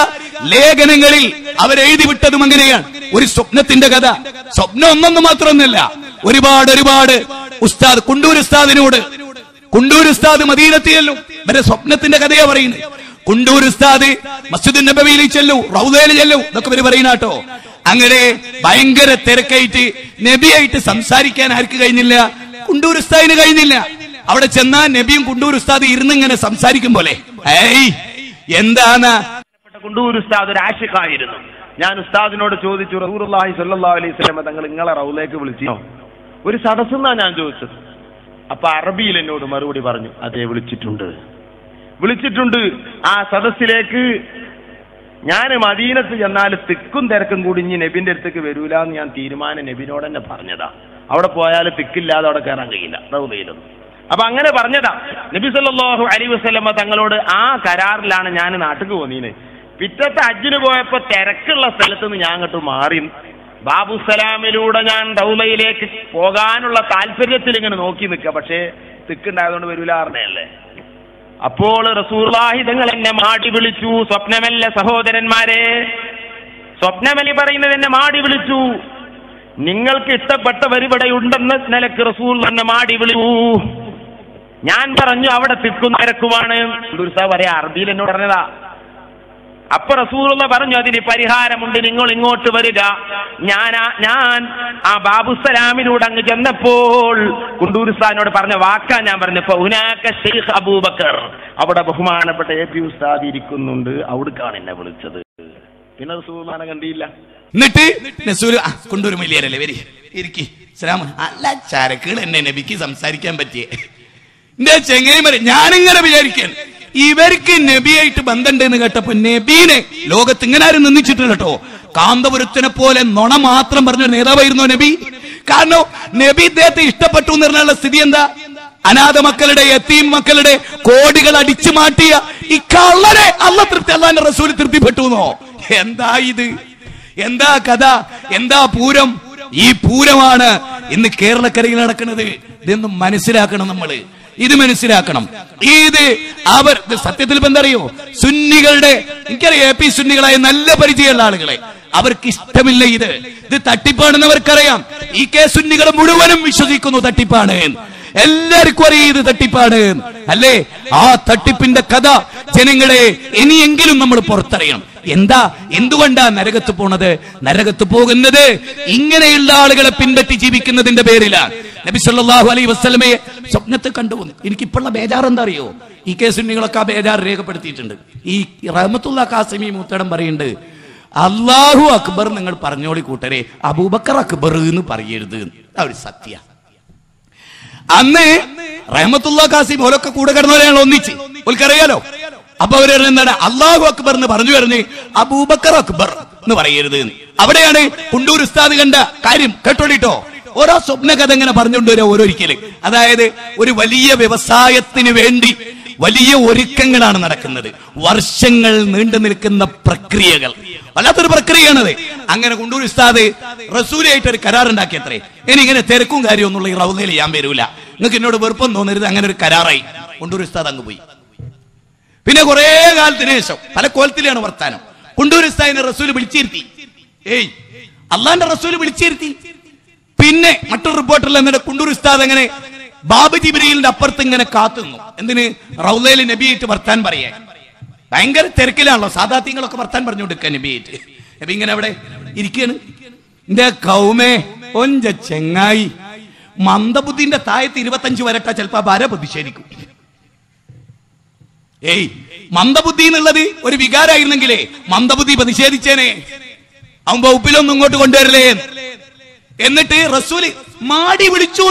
ലേഖനങ്ങളിൽ അവരെഴുതി വിട്ടതും അങ്ങനെയാണ്. ഒരു സ്വപ്നത്തിന്റെ കഥ. സ്വപ്നം ഒന്നൊന്നും മാത്രമൊന്നുമല്ല, ഒരുപാട് ഉസ്താദ് കുണ്ടൂർ ഉസ്താദ് മദീനത്തിയല്ലോ, ഇവരെ സ്വപ്നത്തിന്റെ കഥയാ പറയുന്നത്. കുണ്ടൂർ ഉസ്താദ് മസ്ജിദുൻ നബവിയിൽ ചെല്ലു, റൗദയിൽ ചെല്ലു, ഇതൊക്കെ ഇവര് പറയുന്നാട്ടോ. അങ്ങനെ ഭയങ്കര തിരക്കായിട്ട് നബിയായിട്ട് സംസാരിക്കാൻ ആർക്ക് കഴിഞ്ഞില്ല? കുണ്ടൂർ ഉസ്താദിന് കഴിഞ്ഞില്ല. അവിടെ ചെന്നാ നബിയും കുണ്ടൂർ ഉസ്താദ് ഇരുന്നിങ്ങനെ സംസാരിക്കും പോലെ. എന്താണ്? കുണ്ടൂർ ഉസ്താദ് ഒരു ആശിഖായിരുന്നു. ഞാൻ ഉസ്താദിനോട് ചോദിച്ചു, റസൂലുള്ളാഹി സ്വല്ലല്ലാഹു അലൈഹി വസല്ലം തങ്ങൾ നിങ്ങളെ റൗലയിലേക്ക് വിളിച്ചോ? ഒരു സദസ്സെന്നാ ഞാൻ ചോദിച്ചത്. അപ്പൊ അറബിയിൽ എന്നോട് മറുപടി പറഞ്ഞു, അതെ വിളിച്ചിട്ടുണ്ട്. ആ സദസ്സിലേക്ക് ഞാൻ മദീനത്ത് ചെന്നാൽ തിക്കും തിരക്കും കൂടി ഇനി നബിന്റെ അടുത്തേക്ക് വരൂല എന്ന് ഞാൻ തീരുമാനം നബിനോട് തന്നെ പറഞ്ഞതാ. അവിടെ പോയാൽ തിക്കില്ലാതെ അവിടെ കയറാൻ കഴിയില്ല റൗലയിലൊന്നും. അപ്പൊ അങ്ങനെ പറഞ്ഞതാ നബി സല്ലല്ലാഹു അലൈഹി വസല്ലം തങ്ങളോട്. ആ കരാറിലാണ് ഞാൻ നാട്ടിലേക്ക് പോന്നീന്. പിറ്റത്തെ ഹജ്ജിന് പോയപ്പോ തിരക്കുള്ള സ്ഥലത്ത് നിന്ന് ഞാൻ അങ്ങോട്ട് മാറി ബാബുസലാമിലൂടെ ഞാൻ റൗലയിലേക്ക് പോകാനുള്ള താല്പര്യത്തിൽ ഇങ്ങനെ നോക്കി നിൽക്കുക. പക്ഷേ തിക്കുണ്ടായതുകൊണ്ട് വരൂല അറിഞ്ഞല്ലേ. അപ്പോൾ റസൂലുള്ളാഹി തങ്ങൾ എന്നെ മാടി വിളിച്ചു. സ്വപ്നമല്ല സഹോദരന്മാരെ, സ്വപ്നമല്ലി പറയുന്നത് എന്നെ മാടി വിളിച്ചു. നിങ്ങൾക്ക് ഇഷ്ടപ്പെട്ടവർ ഇവിടെ ഉണ്ടെന്ന നിലക്ക് റസൂൽ എന്നെ മാടി വിളിച്ചു. ഞാൻ പറഞ്ഞു അവിടെ തിക്കും തിരക്കുമാണ്. പറയാ അറബിയിൽ എന്നോട് പറഞ്ഞതാ. അപ്പൊ റസൂലുള്ള പറഞ്ഞു, അതിന് പരിഹാരമുണ്ട്, നിങ്ങൾ ഇങ്ങോട്ട് വരിക. ഞാൻ ആ ബാബുസലാമിനോട് അങ്ങ് ചെന്നപ്പോൾ കുണ്ടൂർ ഉസ്താദിനോട് പറഞ്ഞ വാക്കാ ഞാൻ പറഞ്ഞപ്പോ, ഉനാക ശൈഖ് അബൂബക്കർ, അവിടെ ബഹുമാനപ്പെട്ട AP ഉസ്താദ് ഇരിക്കുന്നുണ്ട്, അവിടേക്കാണ് എന്നെ വിളിച്ചത്. പിന്നെ റസൂലുള്ളാഹിനെ കണ്ടില്ല. എന്നിട്ട് കുണ്ടൂർ മൊയ്ലിയാരല്ലേ വരി ഇരിക്കി അല്ല ചരക്കുകൾ എന്നെ നബിക്ക് സംസാരിക്കാൻ പറ്റിയേ. എന്റെ ചെങ്ങൈമാരെ, ഞാനിങ്ങനെ വിചാരിക്കാൻ ഇവർക്ക് നബിയായിട്ട് ബന്ധമുണ്ടെന്ന് കേട്ടപ്പോ നബീനെ ലോകത്ത് ഇങ്ങനെ ആരും നിന്ദിച്ചിട്ടില്ല കേട്ടോ. കാന്തപുരത്തിനെ പോലെ നുണ മാത്രം പറഞ്ഞ നേതാവായിരുന്നോ നബി? കാരണം നബി ഇദ്ദേഹത്തെ ഇഷ്ടപ്പെട്ടു എന്ന് പറഞ്ഞുള്ള സ്ഥിതി എന്താ? അനാഥ മക്കളുടെ, യതീം മക്കളുടെ കോടികൾ അടിച്ചു മാറ്റിയ ഈ കള്ളനെ അള്ളാന്റെ റസൂൽ തൃപ്തിപ്പെട്ടുന്നോ? എന്താ ഇത്? എന്താ കഥ? എന്താ പൂരം? ഈ പൂരമാണ് ഇന്ന് കേരളക്കരയിൽ നടക്കുന്നത്. ഇതൊന്നും മനസ്സിലാക്കണം നമ്മള്. ഇത് മനസ്സിലാക്കണം. ഇത് അവർ സത്യത്തിൽ ഇപ്പൊ എന്തറിയോ, സുന്നികളുടെ, എനിക്കറിയാം AP സുന്നികളായ നല്ല പരിചയമുള്ള ആളുകളെ, അവർക്ക് ഇഷ്ടമില്ല ഇത് തട്ടിപ്പാണെന്നവർക്കറിയാം. EK സുന്നികൾ മുഴുവനും വിശ്വസിക്കുന്നു തട്ടിപ്പാണ്. എല്ലാവർക്കും അറിയാം ഇത് തട്ടിപ്പാണ് അല്ലേ? ആ തട്ടിപ്പിന്റെ കഥ ജനങ്ങളെ ഇനിയെങ്കിലും നമ്മൾ പുറത്തറിയണം. എന്തുകൊണ്ടാ നരകത്ത് പോണത്? നരകത്ത് പോകുന്നത് ഇങ്ങനെയുള്ള ആളുകളെ പിൻപറ്റി ജീവിക്കുന്നതിന്റെ പേരിലാണ്. നബി സല്ലല്ലാഹു അലൈഹി വസല്ലമയെ സ്വപ്നത്തിൽ കണ്ടു. എനിക്കിപ്പോഴുള്ള ബേജാറ് എന്താ അറിയോ? EK സുന്നികളൊക്കെ ആ ബേജാറ് രേഖപ്പെടുത്തിയിട്ടുണ്ട്. ഈ റഹ്മത്തുള്ളാഹി ഖാസിമി മൂത്തടം പറയുന്നുണ്ട്, അല്ലാഹു അക്ബർ നിങ്ങൾ പറഞ്ഞോളി കൂട്ടരെ, അബൂബക്കർ അക്ബർ എന്ന് പറയരുത്. ആ ഒരു സത്യ. അന്ന് റഹ്മത്തുള്ളാഹി ഖാസിമി ഓലൊക്കെ കൂടെ കിടന്നവരെയാണ് ഒന്നിച്ച്, ഓൽക്കറിയാലോ. അപ്പൊ അവര് എന്താണ് അല്ലാഹു അക്ബർ എന്ന് പറഞ്ഞു പറഞ്ഞ് അബൂബക്കർ അക്ബർ എന്ന് പറയരുത്. അവിടെയാണ് കുണ്ടൂർ ഉസ്താദ് കണ്ട കാര്യം. കേട്ടോളിട്ടോ, ഓരോ സ്വപ്ന കഥ ഇങ്ങനെ പറഞ്ഞുകൊണ്ടുവരാ ഓരോരിക്കല്. അതായത് ഒരു വലിയ വ്യവസായത്തിന് വേണ്ടി വലിയ ഒരുക്കങ്ങളാണ് നടക്കുന്നത്. വർഷങ്ങൾ നീണ്ടു നിൽക്കുന്ന പ്രക്രിയകൾ, വല്ലാത്തൊരു പ്രക്രിയയാണത്. അങ്ങനെ കുണ്ടൂർ ഉസ്താദ് റസൂലായിട്ട് ഒരു കരാറുണ്ടാക്കിയത്രേ, എനിക്കിങ്ങനെ തിരക്കും കാര്യമൊന്നുള്ള ഈ റൗദയിൽ ഞാൻ വരൂല, നിങ്ങൾക്ക് എന്നോട് വെറുപ്പം തോന്നരുത്. അങ്ങനെ ഒരു കരാറായി. കുണ്ടൂർ ഉസ്താദ് അങ്ങ് പോയി. പിന്നെ കുറെ കാലത്തിന് ശേഷം പല കോലത്തിലാണ് വർത്താനം. കുണ്ടൂർ ഉസ്താദിനെ റസൂൽ വിളിച്ചിരുത്തി. അള്ളാന്റെ റസൂൽ വിളിച്ചിരുത്തി. പിന്നെ മറ്റൊരു റിപ്പോർട്ടറിൽ എന്നിട്ട് കുണ്ടൂർ ഉസ്താദ് അങ്ങനെ ബാബ് ജിബ്രീലിന്റെ അപ്പുറത്ത് ഇങ്ങനെ കാത്തുന്നു. എന്തിന്? റൗദയിൽ നബിയായിട്ട് വർത്താൻ പറയാൻ. ഭയങ്കര തിരക്കിലാണല്ലോ, സാദാത്യങ്ങളൊക്കെ വർത്താൻ പറഞ്ഞുകൊടുക്കുക നബിയായിട്ട്. നബി ഇങ്ങനെ അവിടെ ഇരിക്കുകയാണ്. എന്റെ കൗമേ, ഒഞ്ച ചെങ്ങായി, മന്ദബുദ്ധിന്റെ താഴത്ത് 25 വരട്ട ചിലപ്പോ ഭാര പ്രതിഷേധിക്കും. മന്ദബുദ്ധി എന്നുള്ളത് ഒരു വികാരമായിരുന്നെങ്കിലേ മന്ദബുദ്ധി പ്രതിഷേധിച്ചേനെ. അവൻ വകുപ്പിലൊന്നും ഇങ്ങോട്ട് കൊണ്ടുവരില്ലേ. എന്നിട്ട് റസൂല് മാടി വിളിച്ചു.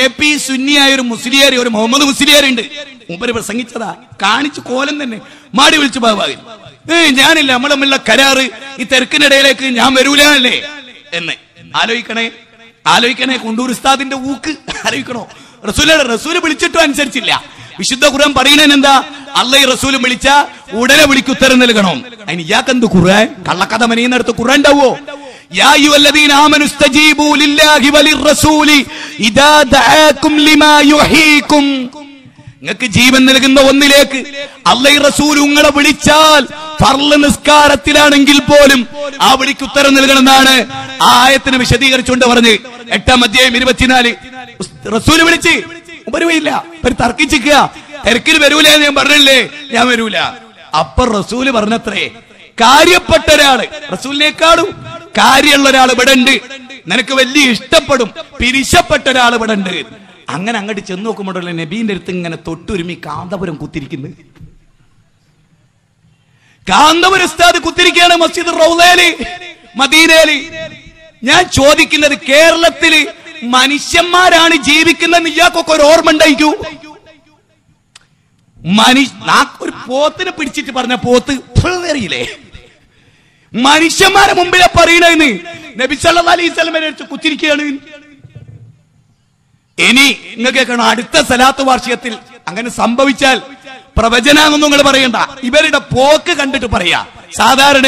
AP സുന്നിയായ ഒരു മുസ്ലിയാർ, ഒരു മുഹമ്മദ് മുസ്ലിയാരുണ്ട്, മൂപ്പര് പ്രസംഗിച്ചതാ, കാണിച്ചു കോലം തന്നെ. മാടി വിളിച്ചു ബാബാവിൽ, ഞാനില്ല, നമ്മൾ തമ്മിലുള്ള കരാറ്, ഈ തിരക്കിനിടയിലേക്ക് ഞാൻ വരൂല അല്ലേ എന്ന്. ആലോചിക്കണേ കുണ്ടൂർ ഉസ്താദിന്റെ ഊക്ക് ആലോചിക്കണോ. റസൂല് വിളിച്ചിട്ടും അനുസരിച്ചില്ല. വിശുദ്ധ ഖുർആൻ പറയുന്നതിന് എന്താ? അള്ളാഹു റസൂലും വിളിച്ച ഉടനെ വിളിക്ക് ഉത്തരം നൽകണം. അതിന് ഇയാൾക്കെന്ത് ഖുർആൻ? കള്ളക്കഥ മെനയുന്നിടത്ത് ഖുർആൻ ഉണ്ടാവോ? യാ അയ്യുഹല്ലദീന ആമനു ഇസ്തജീബൂ ലില്ലാഹി വലിർറസൂലി ഇദാ ദഅാകും ലിമാ യുഹീകും. നിങ്ങൾക്ക് ജീവൻ നൽകുന്ന ഒന്നിലേക്ക് അല്ലാഹു റസൂൽ നിങ്ങളെ വിളിച്ചാൽ ഫർള് നിസ്കാരത്തിലാണെങ്കിൽ പോലും ആ വിളിക്ക് ഉത്തരം നൽകണമെന്നാണ് ആ ആയത്തിനെ വിശദീകരിച്ചുകൊണ്ട് പറഞ്ഞ് 8-ാം അധ്യായം 24. റസൂൽ വിളിച്ച് ഉപരിവില്ല, തർക്കിച്ചിക്കുക, തിരക്കിന് വരൂല എന്ന് ഞാൻ പറഞ്ഞില്ലേ, ഞാൻ വരൂല. അപ്പൊ റസൂല് പറഞ്ഞത്രേ, കാര്യപ്പെട്ട ഒരാള്, റസൂലിനേക്കാളും കാര്യമുള്ള ഒരാൾ ഇവിടെ ഉണ്ട്, നിനക്ക് വലിയ ഇഷ്ടപ്പെടും, പിരിശപ്പെട്ട ഒരാൾ ഇവിടെ ഉണ്ട്. അങ്ങനെ അങ്ങോട്ട് ചെന്ന് നോക്കുമ്പോഴല്ലേ നബീന്റെ അടുത്ത് ഇങ്ങനെ തൊട്ടുരുമി കാന്തപുരം കുത്തിരിക്കുന്നത്. കാന്തപുരം ഉസ്താദ് കുത്തിരിക്കുകയാണ് മസ്ജിദ് റൗളയില്, മദീനയില്. ഞാൻ ചോദിക്കുന്നത്, കേരളത്തില് മനുഷ്യന്മാരാണ് ജീവിക്കുന്നതെന്ന് ഇയാൾക്കൊക്കെ ഒരു ഓർമ്മ ഉണ്ടായിക്കൂ? ഒരു പോത്തിനെ പിടിച്ചിട്ട് പറഞ്ഞ പോത്ത് അറിയില്ലേ? മനുഷ്യന്മാരെ മുമ്പിലെ പറയണെന്ന് നബി സല്ലല്ലാഹു അലൈഹി വസല്ലമയെ കുത്തിരിക്കുകയാണ്. ഇനി നിങ്ങൾ കേൾക്കണം, അടുത്ത സലാത്ത് വാർഷികത്തിൽ അങ്ങനെ സംഭവിച്ചാൽ പ്രവചനാണെന്ന് നിങ്ങൾ പറയണ്ട, ഇവരുടെ പോക്ക് കണ്ടിട്ട് പറയാ. സാധാരണ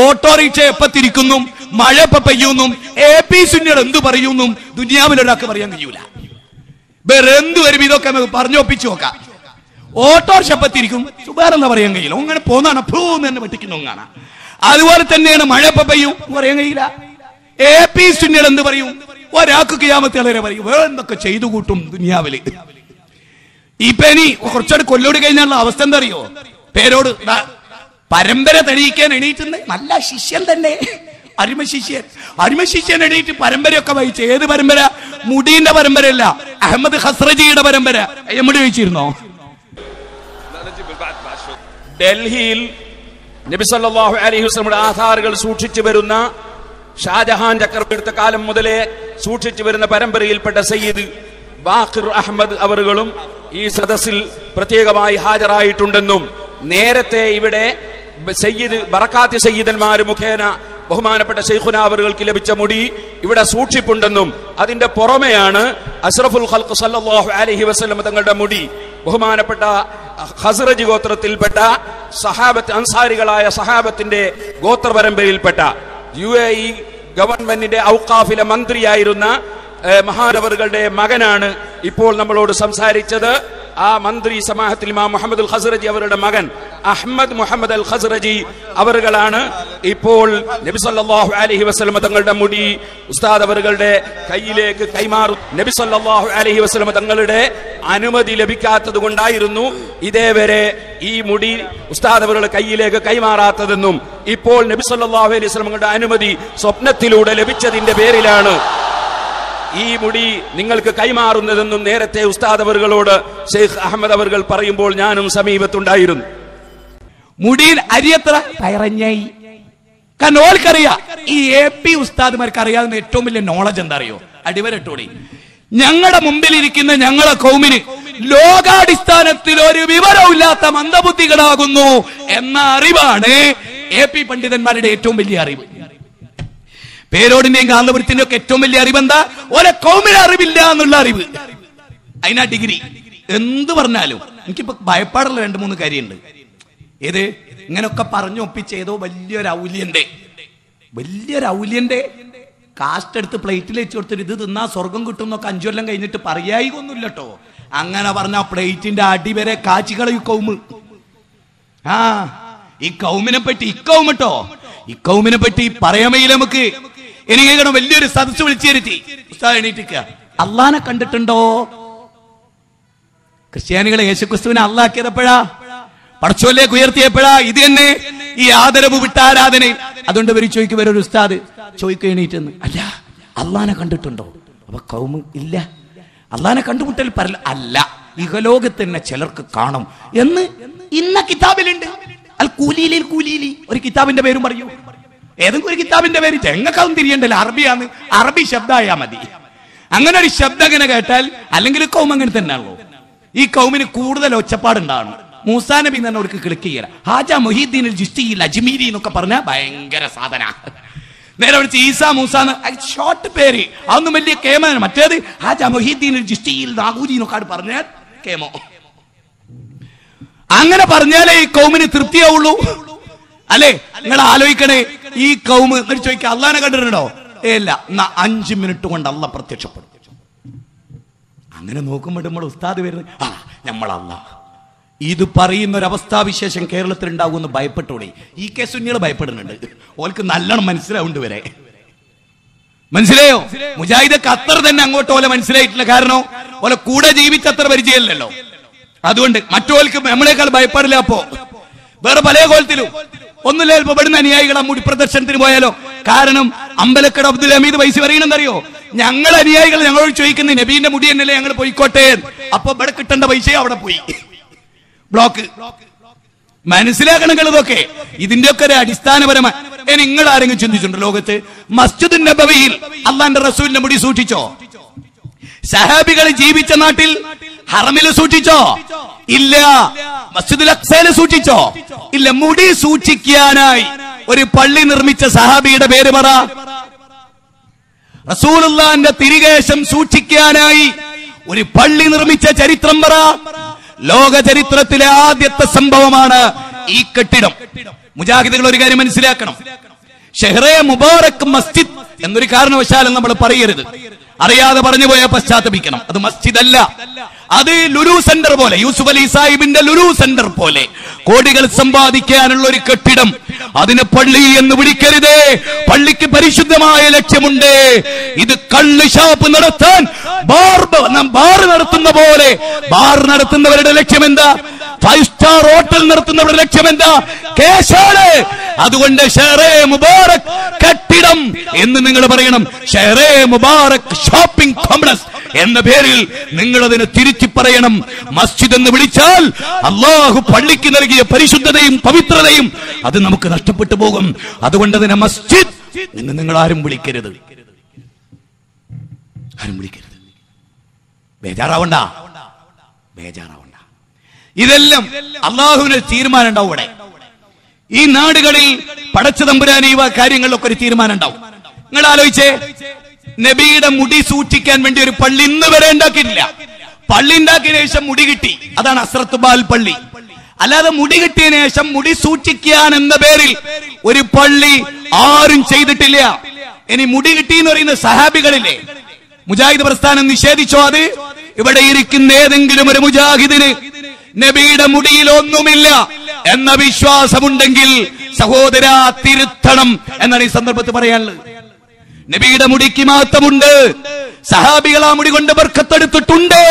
ഓട്ടോറിക്ഷ എപ്പ തിരിക്കുന്നു, മഴ എപ്പ പെയ്യുന്നു, AP സുന്നികൾ എന്ത് പറയുന്നു ദുനിയാവിലൊരാൾക്ക് പറയാൻ കഴിയൂല. വേറെ എന്ത് വരും ഇതൊക്കെ പറഞ്ഞൊപ്പിച്ചു നോക്കാം. ഓട്ടോറിക്ഷ എപ്പ തിരിക്കും സുബാറെന്ന് പറയാൻ കഴിയില്ല, അങ്ങനെ പോന്നാണ് ഭൂന്ന് തന്നെ വെട്ടിക്കുന്നു കാണാം. അതുപോലെ തന്നെയാണ് മഴ എപ്പ പെയ്യും പറയാൻ കഴിയില്ല. AP സുന്നികൾ എന്ത് പറയും? ഒരാൾക്ക് ഖിയാമത്ത് വരെ പറയും, വേറെ എന്തൊക്കെ ചെയ്തു കൂട്ടും ദുനിയാവില്. ഇപ്പൊ ഇനി കുറച്ചോട് കൊല്ലോട് കഴിഞ്ഞാലുള്ള അവസ്ഥ എന്താ അറിയോ? പേരോട് പരമ്പര തെളിയിക്കാൻ എണീറ്റുന്ന നല്ല ശിഷ്യൻ തന്നെ, അരിമശിഷ്യൻ എണീറ്റ് പരമ്പരയൊക്കെ വഹിച്ചു. ഏത് പരമ്പര? മുടീന്റെ പരമ്പരയല്ല, അഹമ്മദ് ഖസ്റജിയുടെ പരമ്പര. മുടി വഹിച്ചിരുന്നോ? ഡൽഹിയിൽ നബി സല്ലല്ലാഹു അലൈഹി വസല്ലമയുടെ ആധാറുകൾ സൂക്ഷിച്ചു വരുന്ന, ഷാജഹാൻ ചക്രവർത്തിയുടെ കാലം മുതലേ സൂക്ഷിച്ചു വരുന്ന പരമ്പരയിൽപ്പെട്ട സയ്യിദ് ബാഖിർ അഹമ്മദ് അവറുകളും ഈ സദസ്സിൽ പ്രത്യേകമായി ഹാജരായിട്ടുണ്ടെന്നും നേരത്തെ ഇവിടെ സയ്യിദ് ബറക്കാത്തി സയ്യിദന്മാർ മുഖേന ബഹുമാനപ്പെട്ട ശൈഖുന അവറുകൾക്ക് ലഭിച്ച മുടി ഇവിടെ സൂക്ഷിപ്പുണ്ടെന്നും അതിന്റെ പുറമെയാണ് അഷ്റഫുൽ ഖൽഖ് സല്ലല്ലാഹു അലൈഹി വസല്ലം തങ്ങളുടെ മുടി ബഹുമാനപ്പെട്ട ഖസ്റജി ഗോത്രത്തിൽപ്പെട്ട സഹാബത്ത്, അൻസാരികളായ സഹാബത്തിന്റെ ഗോത്ര പരമ്പരയിൽപ്പെട്ട UAE ഗവൺമെന്റിന്റെ ഔഖാഫിലെ മന്ത്രിയായിരുന്ന മഹാനവറുകളുടെ മകനാണ് ഇപ്പോൾ നമ്മളോട് സംസാരിച്ചത്. ആ മന്ത്രി സമാഹത്തിൽ ഇമാം മുഹമ്മദ് അൽ ഖസ്റജി അവരുടെ മകൻ അഹ്മദ് മുഹമ്മദ് അൽ ഖസ്റജി അവറുകളാണ് ഇപ്പോൾ നബി സല്ലല്ലാഹു അലൈഹി വസല്ലം തങ്ങളുടെ മുടി ഉസ്താദ് അവറുകളുടെ കയ്യിലേക്ക് കൈമാറും. നബി സല്ലല്ലാഹു അലൈഹി വസല്ലം തങ്ങളുടെ അനുമതി ലഭിക്കാത്തത് കൊണ്ടായിരുന്നു ഇതേവരെ ഈ മുടി ഉസ്താദ് അവരുടെ കയ്യിലേക്ക് കൈമാറാത്തതെന്നും ഇപ്പോൾ നബി സല്ലല്ലാഹു അലൈഹി വസല്ലം തങ്ങളുടെ അനുമതി സ്വപ്നത്തിലൂടെ ലഭിച്ചതിന്റെ പേരിലാണ് ഈ മുടി നിങ്ങൾക്ക് കൈമാറുന്നതെന്നും നേരത്തെ ഉസ്താദ് അവറുകളോട് ഷെയ്ഖ് അഹമ്മദ് അവറുകൾ പറയുമ്പോൾ ഞാനും സമീപത്തുണ്ടായിരുന്നു. മുടിയിൽ അരിയത്ര പയറഞ്ഞായി. കാരണം ഓൾക്കറിയാം, ഈ AP ഉസ്താദ്മാർക്ക് അറിയാവുന്ന ഏറ്റവും വലിയ നോളജ് എന്താ അറിയോ? അടിവരട്ടോടി ഞങ്ങളുടെ മുമ്പിലിരിക്കുന്ന ഞങ്ങളെ കൗമിന് ലോകാടിസ്ഥാനത്തിൽ ഒരു വിവരമില്ലാത്ത മന്ദബുദ്ധികളാകുന്നു എന്ന അറിവാണ് AP പണ്ഡിതന്മാരുടെ ഏറ്റവും വലിയ അറിവ്. പേരോടിന്റെയും കാന്തപുരത്തിന്റെയും ഒക്കെ ഏറ്റവും വലിയ അറിവെന്താ? ഓരോ കൗമിന് അറിവില്ല എന്നുള്ള അറിവ്. അതിനാ ഡിഗ്രി. എന്ത് പറഞ്ഞാലും എനിക്കിപ്പോ ഭയപ്പാടുള്ള 2-3 കാര്യമുണ്ട്. ഏത്? ഇങ്ങനൊക്കെ പറഞ്ഞു ഒപ്പിച്ച് ഏതോ വലിയൊരു ഔല്യന്റെ കാസ്റ്റ് എടുത്ത് പ്ലേറ്റിൽ വെച്ച് കൊടുത്തിട്ട് ഇത് തിന്നാ സ്വർഗം കിട്ടും എന്നൊക്കെ 5 കൊല്ലം കഴിഞ്ഞിട്ട് പറയായികൊന്നുമില്ല കേട്ടോ. അങ്ങനെ പറഞ്ഞ പ്ലേറ്റിന്റെ അടി വരെ കാച്ചികളയും കൗമ്. ഈ കൗമിനെ പറ്റി ഇക്കൗമിനെ പറ്റി പറയാമയില്ല നമുക്ക്. എനിക്ക് കേൾക്കണം, വലിയൊരു സദസ് വിളിച്ചേരുത്തി ഉസ്താദ് എണീറ്റിക്ക, അള്ളാനെ കണ്ടിട്ടുണ്ടോ? ക്രിസ്ത്യാനികളെ യേശുക്രിസ്തുവിനെ അള്ളാക്കിയതെപ്പോഴാ? പടച്ചോലേക്ക് ഉയർത്തിയപ്പോഴാ? ഇത് തന്നെ ഈ ആദരവ് വിട്ട ആരാധന. അതുകൊണ്ട് ഇവർ ചോദിക്കും, വരൊരു ഉസ്താദ് ചോദിക്കുക എണീറ്റെന്ന്, അല്ല അള്ളാനെ കണ്ടിട്ടുണ്ടോ? അപ്പൊ കൗമ് ഇല്ല. അള്ളാനെ കണ്ടുമുട്ടൽ അല്ല, ഇഹലോകത്ത് തന്നെ ചിലർക്ക് കാണും എന്ന് ഇന്ന കിതാബിലുണ്ട്. അൽ കൂലീലി ഒരു കിതാബിന്റെ പേരും പറയൂ. ഏതെങ്കിലും ഒരു കിതാബിന്റെ പേര് ചെങ്ങക്കാവും തിരിയണ്ടല്ലോ, അറബിയാന്ന്, അറബി ശബ്ദമായാ മതി. അങ്ങനെ ഒരു ശബ്ദം അങ്ങനെ കേട്ടാൽ, അല്ലെങ്കിൽ കൗം അങ്ങനെ തന്നെയാണല്ലോ. ഈ കൗമിന് കൂടുതൽ ഒച്ചപ്പാടുണ്ടാകണം. മൂസാ നബി തന്നെ അവർക്ക് ക്ലിക്ക് ചെയ്യല. ഹാജ മൊഹീദ്ദീൻ അൽ അജ്മീരി എന്നൊക്കെ പറഞ്ഞാൽ ഭയങ്കര സാധന. നേരെ വിളിച്ച് ഈസാ മൂസാന്ന് ഷോർട്ട് പേര്, അതൊന്നും വലിയ കേമ. മറ്റേത് ഹാജ മൊഹീദ്ദീൻ അൽ നാഗൂരി എന്നൊക്കെ പറഞ്ഞാൽ കേമോ. അങ്ങനെ പറഞ്ഞാലേ ഈ കൗമിന് തൃപ്തിയാവുള്ളൂ അല്ലെ? നിങ്ങൾ ആലോചിക്കണേ, ഈ കൗമ് എന്നിട്ട് ചോദിക്കുക അള്ളാനെ കണ്ടിട്ടുണ്ടോ? ഇല്ല. 5 മിനിറ്റ് കൊണ്ട് അള്ള പ്രത്യക്ഷപ്പെടും. അങ്ങനെ നോക്കുമ്പോൾ നമ്മൾ ഉസ്താദ് വരുന്നത് നമ്മൾ അള്ളാഹ് ഇത് പറയുന്ന ഒരു അവസ്ഥാവിശേഷം കേരളത്തിൽ ഉണ്ടാകുമെന്ന് ഭയപ്പെട്ടോടെ. ഈ സുന്നികൾ ഭയപ്പെടുന്നുണ്ട്. ഓൾക്ക് നല്ലോണം മനസ്സിലാവുണ്ട് വരെ. മനസ്സിലായോ? മുജാഹിദക്ക് അത്ര തന്നെ അങ്ങോട്ട് ഓലെ മനസ്സിലായിട്ടില്ല. കാരണം ഓലെ കൂടെ ജീവിച്ചത്ര പരിചയമല്ലല്ലോ. അതുകൊണ്ട് മറ്റോൾക്ക് നമ്മളെക്കാൾ ഭയപ്പാടില്ല. അപ്പോ വേറെ പല കോലത്തിലും ഒന്നുമില്ല. ചിലപ്പോ പെടുന്ന അനുയായികളെ മുടി പ്രദർശനത്തിന് പോയാലോ. കാരണം അമ്പലക്കട അബ്ദുൽ ഹമീദ് പൈസ പറയണെന്നറിയോ? ഞങ്ങൾ അനുയായികൾ ഞങ്ങളോട് ചോദിക്കുന്നത് നബീന്റെ മുടി എന്നല്ലേ ഞങ്ങൾ പോയിക്കോട്ടെ. അപ്പൊ ഇവിടെ കിട്ടേണ്ട പൈസ അവിടെ പോയി ബ്ലോക്ക്. മനസ്സിലാക്കണം ഇതൊക്കെ. ഇതിന്റെയൊക്കെ ഒരു അടിസ്ഥാനപരമായി നിങ്ങൾ ആരെങ്കിലും ചിന്തിച്ചിട്ടുണ്ടോ? ലോകത്ത് മസ്ജിദുൻ നബവിയിൽ അള്ളാന്റെ റസൂലിന്റെ മുടി സൂക്ഷിച്ചോ? സഹാബികൾ ജീവിച്ച നാട്ടിൽ ഹറമിൽ സൂക്ഷിച്ചോ? ഇല്ല. മസ്ജിദുൽ അഖ്സയിൽ സൂക്ഷിച്ചോ? ഇല്ല. മുടി സൂക്ഷിക്കാനായി ഒരു പള്ളി നിർമ്മിച്ച സഹാബിയുടെ പേര് പറ. റസൂലുള്ളാഹിന്റെ തിരുകേശം സൂക്ഷിക്കാനായി ഒരു പള്ളി നിർമ്മിച്ച ചരിത്രം പറ. ലോക ചരിത്രത്തിലെ ആദ്യത്തെ സംഭവമാണ് ഈ കെട്ടിടം. മുജാഹിദുകൾ ഒരു കാര്യം മനസ്സിലാക്കണം. ഷെഹ്റെ മുബാറക് മസ്ജിദ് എന്നൊരു കാരണവശാലും നമ്മൾ പറയരുത്. അറിയാതെ പറഞ്ഞു പോയാൽ പശ്ചാത്തപിക്കണം. അത് മസ്ജിദ് അല്ല, അത് ലുലു സെന്റർ പോലെ, യൂസുഫ് അലി സാഹിബിന്റെ ലുലു സെന്റർ പോലെ കോടികൾ സമ്പാദിക്കാനുള്ള ഒരു കെട്ടിടം. അതിന് പള്ളി എന്ന് വിളിക്കരുത്. പള്ളിക്ക് പരിശുദ്ധമായ ലക്ഷ്യമുണ്ട്. ഇത് കള്ള് ഷാപ്പ് നടത്താൻ ബാർ നടത്തുന്ന പോലെ ബാർ നടത്തുന്നവരുടെ ലക്ഷ്യം എന്താ? 5 സ്റ്റാർ ഹോട്ടൽ നടത്തുന്നവരുടെ ലക്ഷ്യം എന്താ? കേശാണ്. അതുകൊണ്ട് ഷെഹ്റെ മുബാറക് കെട്ടിടം എന്ന് നിങ്ങൾ പറയണം. ഷെഹ്റെ മുബാറക് ഷോപ്പിംഗ് കോംപ്ലക്സ് എന്ന പേരിൽ നിങ്ങൾ അതിനെ തിരിച്ചു പറയണം. മസ്ജിദ് എന്ന് വിളിച്ചാൽ അള്ളാഹു പള്ളിക്ക് നൽകിയ പരിശുദ്ധതയും പവിത്രതയും അത് നമുക്ക് നഷ്ടപ്പെട്ടു പോകും. അതുകൊണ്ട് അതിനെ മസ്ജിദ് എന്ന് നിങ്ങൾ ആരും വിളിക്കരുത്. ആരും വിളിക്കരുത്. ബേജാറാവണ്ട. ഇതെല്ലാം അള്ളാഹുവിന് തീരുമാനം ഉണ്ടാവും. ഇവിടെ ഈ നാടുകളിൽ പടച്ച തമ്പുരാൻ ഈ കാര്യങ്ങളിലൊക്കെ ഒരു തീരുമാനം ഉണ്ടാവും. നിങ്ങൾ ആലോചിച്ചേ, നബിയുടെ മുടി സൂക്ഷിക്കാൻ വേണ്ടി ഒരു പള്ളി ഇന്ന് വരെ ഉണ്ടാക്കിയിട്ടില്ല. പള്ളി ഉണ്ടാക്കിയ ശേഷം മുടി കിട്ടി, അതാണ് അസ്രത്ത് ബാൽ പള്ളി. അല്ലാതെ മുടി കിട്ടിയതിനു ശേഷം മുടി സൂക്ഷിക്കാൻ എന്ന പേരിൽ ഒരു പള്ളി ആരും ചെയ്തിട്ടില്ല. ഇനി മുടി കിട്ടി എന്ന് പറയുന്ന സഹാബികളില്ലേ, മുജാഹിദ് പ്രസ്ഥാനം നിഷേധിച്ചോ? അത് ഇവിടെ ഇരിക്കുന്ന ഏതെങ്കിലും ഒരു മുജാഹിദിന് നബിയുടെ മുടിയിൽ ഒന്നുമില്ല എന്ന വിശ്വാസമുണ്ടെങ്കിൽ സഹോദര തിരുത്തണം എന്നാണ് ഈ സന്ദർഭത്തിൽ പറയാനുള്ളത്. നബിയുടെ മുടിക്ക് മാറ്റമുണ്ട്. സഹാബികൾ ആ മുടി കൊണ്ട് ബർക്കത്തെടുത്തിട്ടുണ്ട്.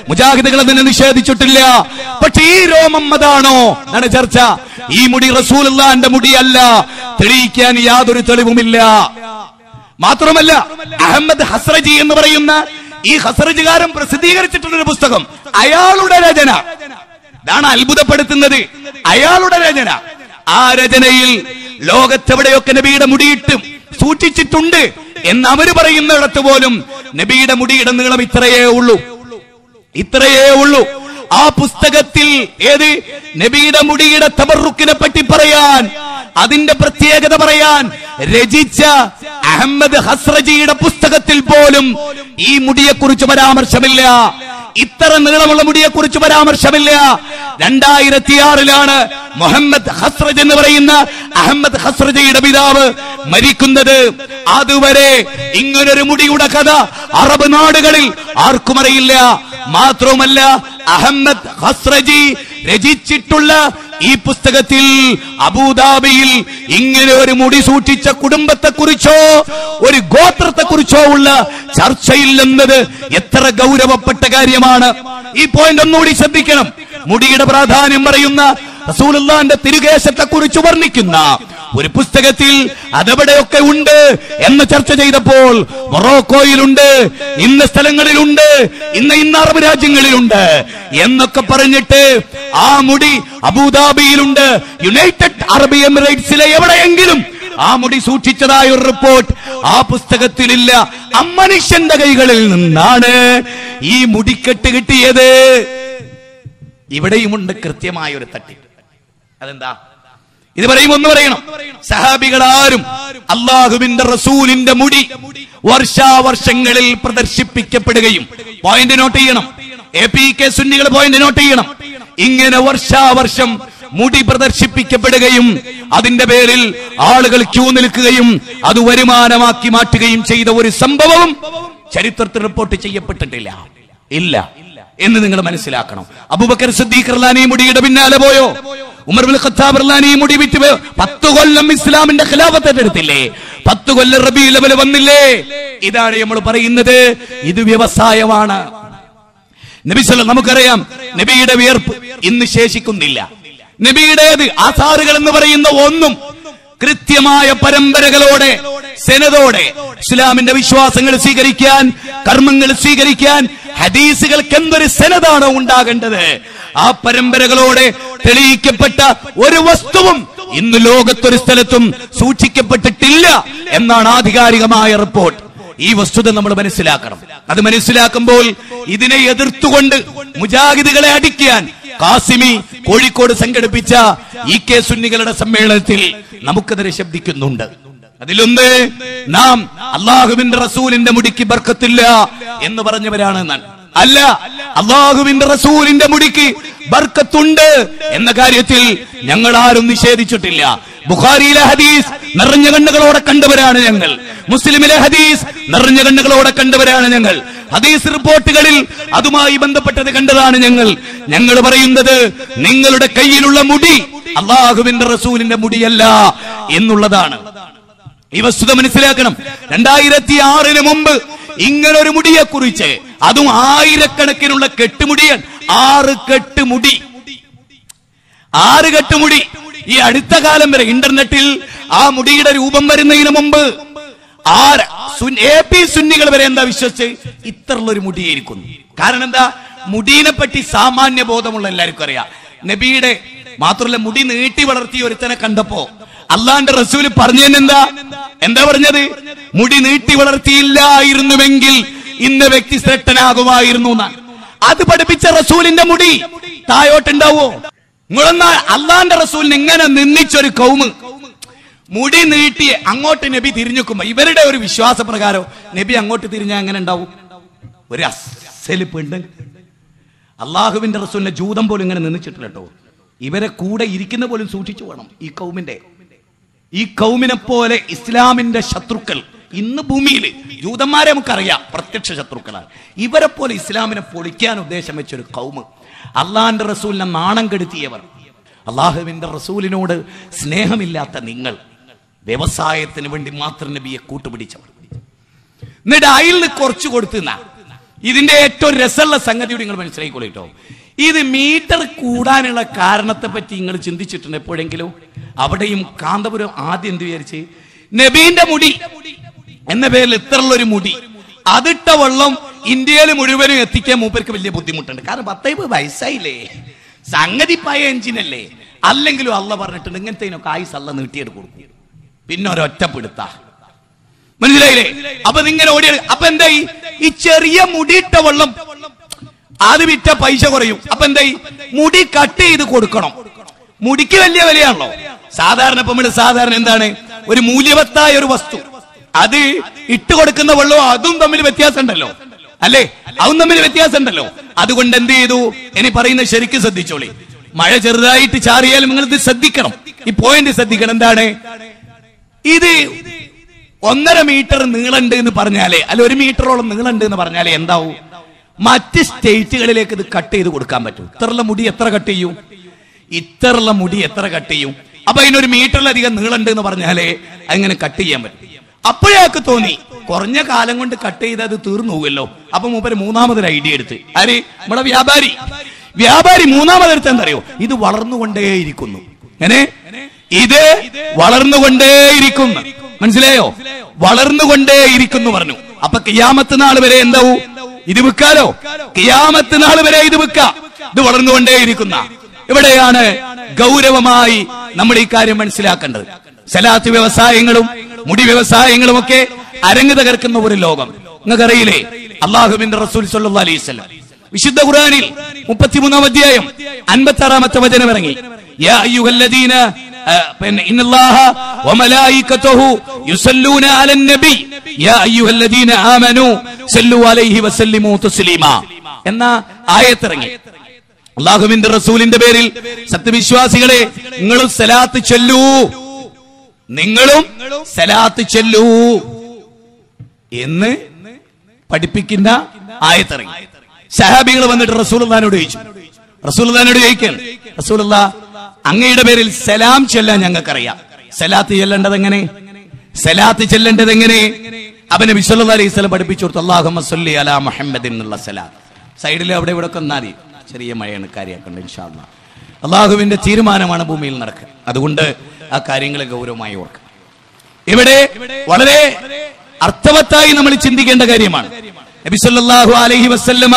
മുജാഹിദുകൾ അതിനെ നിഷേധിച്ചിട്ടില്ല. പക്ഷെ ഈ രോമം അതാണോ എന്നാണ് ചർച്ച. ഈ മുടി റസൂലുള്ളാഹിന്റെ മുടിയല്ല, തെളിയിക്കാൻ യാതൊരു തെളിവുമില്ല. മാത്രമല്ല അഹമ്മദ് ഹസ്രജി എന്ന് പറയുന്ന ഈ ഹസ്രജുകാരൻ പ്രസിദ്ധീകരിച്ചിട്ടുള്ളൊരു പുസ്തകം, അയാളുടെ രചന, ഇതാണ് അത്ഭുതപ്പെടുത്തുന്നത്. അയാളുടെ രചന, ആ രചനയിൽ ലോകത്തെവിടെയൊക്കെ നബിയുടെ മുടിയിട്ട് സൂക്ഷിച്ചിട്ടുണ്ട് എന്ന് അവര് പറയുന്നിടത്ത് പോലും നബിയുടെ മുടിയുടെ നീളം ഇത്രയേ ഉള്ളൂ. ആ പുസ്തകത്തിൽ ഏത് നബിയുടെ മുടിയുടെ തബറുക്കിനെ പറ്റി പറയാൻ, അതിന്റെ പ്രത്യേകത പറയാൻ രചിച്ച അഹമ്മദ് ഹസ്രജിയുടെ പുസ്തകത്തിൽ പോലും ഈ മുടിയെക്കുറിച്ച് പരാമർശമില്ല. ഇത്ര നീളമുള്ള മുടിയെക്കുറിച്ച് പരാമർശമില്ല. 2006 മുഹമ്മദ് ഹസ്രജ് എന്ന് പറയുന്ന അഹമ്മദ് ഹസ്രജിയുടെ പിതാവ് മരിക്കുന്നത്. അതുവരെ ഇങ്ങനൊരു മുടിയുടെ കഥ അറബ് നാടുകളിൽ ആർക്കും അറിയില്ല. മാത്രവുമല്ല അഹമ്മദ് ഹസ്രജി രചിച്ചിട്ടുള്ള ഈ പുസ്തകത്തിൽ അബൂദാബിയിൽ ഇങ്ങനെ ഒരു മുടി സൂക്ഷിച്ച കുടുംബത്തെക്കുറിച്ചോ ഒരു ഗോത്രത്തെക്കുറിച്ചോ ഉള്ള ചർച്ചയില്ലെന്നത് എത്ര ഗൗരവപ്പെട്ട കാര്യമാണ്. ഈ പോയിന്റ് ഒന്നുകൂടി ശ്രദ്ധിക്കണം. മുടിയുടെ പ്രാധാന്യം പറയുന്ന റസൂലുള്ളാഹിന്റെ തിരുകേശത്തെക്കുറിച്ച് വർണ്ണിക്കുന്ന ഒരു പുസ്തകത്തിൽ അതെവിടെയൊക്കെ ഉണ്ട് എന്ന് ചർച്ച ചെയ്തപ്പോൾ മൊറോക്കോയിലുണ്ട്, ഇന്ന സ്ഥലങ്ങളിലുണ്ട്, ഇന്ന അറബ് രാജ്യങ്ങളിലുണ്ട് എന്നൊക്കെ പറഞ്ഞിട്ട് ആ മുടി അബൂദാബിയിലുണ്ട്, യുണൈറ്റഡ് അറബ് എമിറേറ്റ്സിലെ എവിടെയെങ്കിലും ആ മുടി സൂക്ഷിച്ചതായ ഒരു റിപ്പോർട്ട് ആ പുസ്തകത്തിലില്ല. അമ്മനുഷ്യന്റെ കൈകളിൽ നിന്നാണ് ഈ മുടിക്കെട്ട് കിട്ടിയത്. ഇവിടെയുമുണ്ട് കൃത്യമായ ഒരു തട്ടിപ്പ്. അതെന്താ? ഇത് പറയും ഒന്ന് പറയണം. സഹാബികളാരും അള്ളാഹുവിന്റെ റസൂലിന്റെ മുടി വർഷാവർഷങ്ങളിൽ പ്രദർശിപ്പിക്കപ്പെടുകയും, പോയിന്റ് നോട്ട് ചെയ്യണം, APK സുന്നികൾ പോയിന്റ് നോട്ട് ചെയ്യണം, ഇങ്ങനെ വർഷാവർഷം മുടി പ്രദർശിപ്പിക്കപ്പെടുകയും അതിന്റെ പേരിൽ ആളുകൾ ക്യൂ നിൽക്കുകയും അത് വരുമാനമാക്കി മാറ്റുകയും ചെയ്ത ഒരു സംഭവവും ചരിത്രത്തിൽ റിപ്പോർട്ട് ചെയ്യപ്പെട്ടിട്ടില്ല. ഇല്ല എന്ന് നിങ്ങൾ മനസ്സിലാക്കണം. അബൂബക്കർ സിദ്ദീഖ് റളിയല്ലാഹു അൻഹു മുടിയുടെ പിന്നാലെ പോയോ? ഉമർ ഇബ്നുൽ ഖത്താബ് റളിയല്ലാഹു അൻഹു മുടി വിറ്റ് 10 കൊല്ലം ഇസ്ലാമിന്റെ ഖിലാഫത്ത് എടുത്തില്ലേ? 10 കൊല്ലം റബീഉൽ അവ്വൽ വന്നില്ലേ? ഇതാണ് നമ്മൾ പറയുന്നത്. ഇത് വ്യവസായമാണ്. നബി സല്ലല്ലാഹു നമുക്കറിയാം, നബിയുടെ വിയർപ്പ് ഇന്ന് ശേഷിക്കുന്നില്ല. നബിയുടേത് ആസാറുകൾ എന്ന് പറയുന്ന ഒന്നും കൃത്യമായ പരമ്പരകളോടെ, സെനതോടെ ഇസ്ലാമിന്റെ വിശ്വാസങ്ങൾ സ്വീകരിക്കാൻ, കർമ്മങ്ങൾ സ്വീകരിക്കാൻ ഹദീസുകൾക്ക് എന്തൊരു സെനതാണോ ഉണ്ടാകേണ്ടത്, ആ പരമ്പരകളോടെ തെളിയിക്കപ്പെട്ട ഒരു വസ്തുവും ഇന്ന് ലോകത്തൊരു സ്ഥലത്തും സൂക്ഷിക്കപ്പെട്ടിട്ടില്ല എന്നാണ് ആധികാരികമായ റിപ്പോർട്ട്. ഈ വസ്തുത നമ്മൾ മനസ്സിലാക്കണം. അത് മനസ്സിലാക്കുമ്പോൾ ഇതിനെ എതിർത്തുകൊണ്ട് മുജാഹിദുകളെ അടിക്കാൻ കാസിമി കോഴിക്കോട് സംഘടിപ്പിച്ച EK സുന്നികളുടെ സമ്മേളനത്തിൽ നമുക്കെതിരെ ശബ്ദിക്കുന്നുണ്ട്. അതിലൊന്ന്, നാം അള്ളാഹുവിന്റെ റസൂലിന്റെ മുടിക്ക് ബർക്കത്തില്ല എന്ന് പറഞ്ഞവരാണ്. അല്ല, അള്ളാഹുവിന്റെ റസൂലിന്റെ മുടിക്ക് ബർക്കത്തുണ്ട് എന്ന കാര്യത്തിൽ ഞങ്ങൾ ആരും നിഷേധിച്ചിട്ടില്ല. ബുഖാരിയിലെ ഹദീസ് നിറഞ്ഞ കണ്ണുകളോടെ കണ്ടവരാണ് ഞങ്ങൾ. മുസ്ലിമിലെ ഹദീസ് നിറഞ്ഞ കണ്ണുകളോടെ കണ്ടവരാണ് ഞങ്ങൾ. ഹദീസ് റിപ്പോർട്ടുകളിൽ അതുമായി ബന്ധപ്പെട്ടത് കണ്ടതാണ് ഞങ്ങൾ. ഞങ്ങൾ പറയുന്നത് നിങ്ങളുടെ കയ്യിലുള്ള മുടി അള്ളാഹുവിന്റെ റസൂലിന്റെ മുടിയല്ല എന്നുള്ളതാണ്. ഈ വസ്തുത മനസ്സിലാക്കണം. 2006 മുമ്പ് ഇങ്ങനൊരു മുടിയെ കുറിച്ച്, അതും ആയിരക്കണക്കിനുള്ള കെട്ടുമുടിയൻ, 6 കെട്ടുമുടി, 6 കെട്ടുമുടി. ഈ അടുത്ത കാലം വരെ ഇന്റർനെറ്റിൽ ആ മുടിയുടെ രൂപം വരുന്നതിന് മുമ്പ് AP സുന്നികൾ വരെ എന്താ വിശ്വസിച്ച് ഇത്രയുള്ളൊരു മുടിയായിരിക്കുന്നു. കാരണം എന്താ? മുടീനെ പറ്റി സാമാന്യ ബോധമുള്ള എല്ലാവർക്കും അറിയാം. നബിയുടെ മാത്രമല്ല, മുടി നീട്ടി വളർത്തിയ ഒരുത്തനെ കണ്ടപ്പോ അള്ളാന്റെ റസൂല് പറഞ്ഞെന്താ? എന്താ പറഞ്ഞത്? മുടി നീട്ടി വളർത്തിയില്ലായിരുന്നുവെങ്കിൽ ഇന്ന വ്യക്തി ശ്രേഷ്ഠനാകുമായിരുന്നു. അത് പഠിപ്പിച്ച റസൂലിന്റെ മുടി തായോട്ടുണ്ടാവോ? നിങ്ങളെന്നാ അള്ളാന്റെ റസൂലിന് ഇങ്ങനെ നിന്ദിച്ചൊരു കൗമ് മുടി നീട്ടി അങ്ങോട്ട് നബി തിരിഞ്ഞുക്കുമ്പോ ഇവരുടെ ഒരു വിശ്വാസ പ്രകാരം നബി അങ്ങോട്ട് തിരിഞ്ഞാൽ എങ്ങനെ ഉണ്ടാവും? ഒരു അസല് പെണ്ണ്. അള്ളാഹുവിന്റെ റസൂലിന്റെ ജൂതം പോലും ഇങ്ങനെ നിന്നിച്ചിട്ടില്ല കേട്ടോ. ഇവരെ കൂടെ ഇരിക്കുന്ന പോലും സൂക്ഷിച്ചു വേണം. ഈ കൗമിനെ പോലെ ഇസ്ലാമിന്റെ ശത്രുക്കൾ ഇന്ന് ഭൂമിയിൽ ജൂതന്മാരെ നമുക്കറിയാം, പ്രത്യക്ഷ ശത്രുക്കളാണ്. ഇവരെ പോലെ ഇസ്ലാമിനെ പൊളിക്കാൻ ഉദ്ദേശം വെച്ചൊരു കൗമ്, അള്ളാഹിന്റെ റസൂലിനെ നാണം കെടുത്തിയവർ, അള്ളാഹുവിന്റെ റസൂലിനോട് സ്നേഹമില്ലാത്ത നിങ്ങൾ, വ്യവസായത്തിന് വേണ്ടി മാത്രം നബിയെ കൂട്ടുപിടിച്ചവർ, എന്നിട്ട് അയിൽ നിന്ന് കുറച്ചു കൊടുത്തുന്ന. ഇതിന്റെ ഏറ്റവും രസമുള്ള സംഗതിയോട് നിങ്ങൾ മനസ്സിലാക്കിക്കോളൂ. ഇത് മീറ്റർ കൂടാനുള്ള കാരണത്തെ പറ്റി നിങ്ങൾ ചിന്തിച്ചിട്ടുണ്ട് എപ്പോഴെങ്കിലും? അവിടെയും കാന്തപുരം ആദ്യം എന്ത് വിചാരിച്ച്, നബീന്റെ മുടി എന്ന പേരിൽ ഇത്രയുള്ളൊരു മുടി, അതിട്ട വെള്ളം ഇന്ത്യയിൽ മുഴുവനും എത്തിക്കാൻ മൂപ്പർക്ക് വലിയ ബുദ്ധിമുട്ടുണ്ട്. കാരണം 10 വയസ്സായില്ലേ, സംഗതി പയ എഞ്ചിനല്ലേ. അല്ലെങ്കിലും അള്ള പറഞ്ഞിട്ടുണ്ട് ഇങ്ങനത്തേനൊക്കെ ആയുസ് അള്ള നീട്ടിയെടുത്ത് കൊടുക്കും. പിന്നെ ഒരൊറ്റപ്പെടുത്ത, മനസ്സിലായില്ലേ? അപ്പൊ നിങ്ങൾ ഓടിയ അപ്പൊ എന്തായി? ഈ ചെറിയ മുടിയിട്ട വെള്ളം അത് വിറ്റ പൈസ കുറയും. അപ്പൊ എന്തായി? മുടി കട്ട് ചെയ്ത് കൊടുക്കണം. മുടിക്ക് വലിയ വിലയാണല്ലോ. സാധാരണ ഇപ്പൊ നമ്മള് സാധാരണ എന്താണ്, ഒരു മൂല്യവത്തായ ഒരു വസ്തു അത് ഇട്ട് കൊടുക്കുന്ന വെള്ളവും അതും തമ്മിൽ വ്യത്യാസം ഉണ്ടല്ലോ, അല്ലേ? അതും തമ്മിൽ വ്യത്യാസം ഉണ്ടല്ലോ. അതുകൊണ്ട് എന്ത് ചെയ്തു? ഇനി പറയുന്നത് ശരിക്കും ശ്രദ്ധിച്ചോളി. മഴ ചെറുതായിട്ട് ചാറിയാലും നിങ്ങൾ ഇത് ശ്രദ്ധിക്കണം. ഈ പോയിന്റ് ശ്രദ്ധിക്കണം. എന്താണ് ഇത്? 1.5 മീറ്റർ നീളുണ്ട് എന്ന് പറഞ്ഞാലേ, അല്ല 1 മീറ്ററോളം നീളുണ്ട് എന്ന് പറഞ്ഞാലേ എന്താവും? മറ്റ് സ്റ്റേറ്റുകളിലേക്ക് ഇത് കട്ട് ചെയ്ത് കൊടുക്കാൻ പറ്റും. ഇത്രയുള്ള മുടി എത്ര കട്ട് ചെയ്യും? ഇത്രയുള്ള മുടി എത്ര കട്ട് ചെയ്യും? അപ്പൊ അതിനൊരു മീറ്ററിലധികം നീളുണ്ട് എന്ന് പറഞ്ഞാലേ അങ്ങനെ കട്ട് ചെയ്യാൻ പറ്റും. അപ്പോഴേക്ക് തോന്നി കുറഞ്ഞ കാലം കൊണ്ട് കട്ട് ചെയ്ത് അത് തീർന്നു പോകുമല്ലോ. അപ്പൊ മൂപ്പര് മൂന്നാമതൊരു ഐഡിയ എടുത്ത്, ആര്? നമ്മുടെ വ്യാപാരി മൂന്നാമതെടുത്ത് എന്തറിയോ? ഇത് വളർന്നുകൊണ്ടേയിരിക്കുന്നു. എങ്ങനെ? ഇത് വളർന്നുകൊണ്ടേയിരിക്കുന്നു. മനസ്സിലായോ? വളർന്നുകൊണ്ടേയിരിക്കുന്നു പറഞ്ഞു. അപ്പൊ ഖിയാമത്ത് നാൾ വരെ എന്താവൂ? ഇത് വിൽക്കാലോ. ഖിയാമത്ത് നാൾ വരെ ഇത് വിൽക്കാം. ഇത് വളർന്നുകൊണ്ടേയിരിക്കുന്ന. ഇവിടെയാണ് ഗൗരവമായി നമ്മൾ ഈ കാര്യം മനസ്സിലാക്കേണ്ടത്. സലാത്ത് വ്യവസായങ്ങളും മുടി വ്യവസായങ്ങളും ഒക്കെ അരങ്ങ് തകർക്കുന്ന ഒരു ലോകം. നിങ്ങൾക്കറിയില്ലേ, അല്ലാഹുവിന്റെ റസൂൽ സ്വല്ലല്ലാഹു അലൈഹി വസല്ലം വിശുദ്ധ ഖുർആനിൽ 33-ാം അധ്യായം 56-ാമത്തെ വചനം ഇറങ്ങി. യാ അയ്യുഹല്ലദീന ഇന്നല്ലാഹ വമലായികതുഹു യുസല്ലൂന അലൻ നബി യാ അയ്യുഹല്ലദീന ആമനൂ സല്ലു അലൈഹി വസല്ലിമു തസ്ലീമാ എന്ന ആയത്തിറങ്ങി. അല്ലാഹുവിന്റെ റസൂലിന്റെ പേരിൽ സത്യവിശ്വാസികളെ നിങ്ങളും സലാത്ത് ചൊല്ലൂ, നിങ്ങളും സലാത്ത് ചൊല്ലൂ എന്ന് പഠിപ്പിക്കുന്ന ആയത്തിറങ്ങി. സഹാബികൾ വന്നിട്ട് റസൂലുള്ളാഹിനോട് ചോദിക്കാൻ, റസൂലുള്ളാഹ് അങ്ങയുടെ പേരിൽ സലാം ചൊല്ലാൻ ഞങ്ങൾക്കറിയാം, സലാത്ത് ചെല്ലേണ്ടത് എങ്ങനെ? അവൻ നബി സല്ലല്ലാഹു അലൈഹി വസല്ലം പഠിപ്പിച്ചു കൊടുത്തു. അല്ലാഹുമ്മ സ്വല്ലി അലാ മുഹമ്മദിൻ എന്നുള്ള സലാത്ത്. സൈഡിൽ അവിടെ ഇവിടെ ഒക്കെ ഒന്നാതി, ചെറിയ മഴയാണ്, കാര്യമാക്കണ്ട ഇൻഷാ അല്ലാഹ്. അള്ളാഹുവിന്റെ തീരുമാനമാണ് ഭൂമിയിൽ നടക്കുക. അതുകൊണ്ട് ആ കാര്യങ്ങളെ ഗൗരവമായി ഓർക്കുക. ഇവിടെ വളരെ അർത്ഥവത്തായി നമ്മൾ ചിന്തിക്കേണ്ട കാര്യമാണ്. നബി സല്ലല്ലാഹു അലൈഹി വസല്ലമ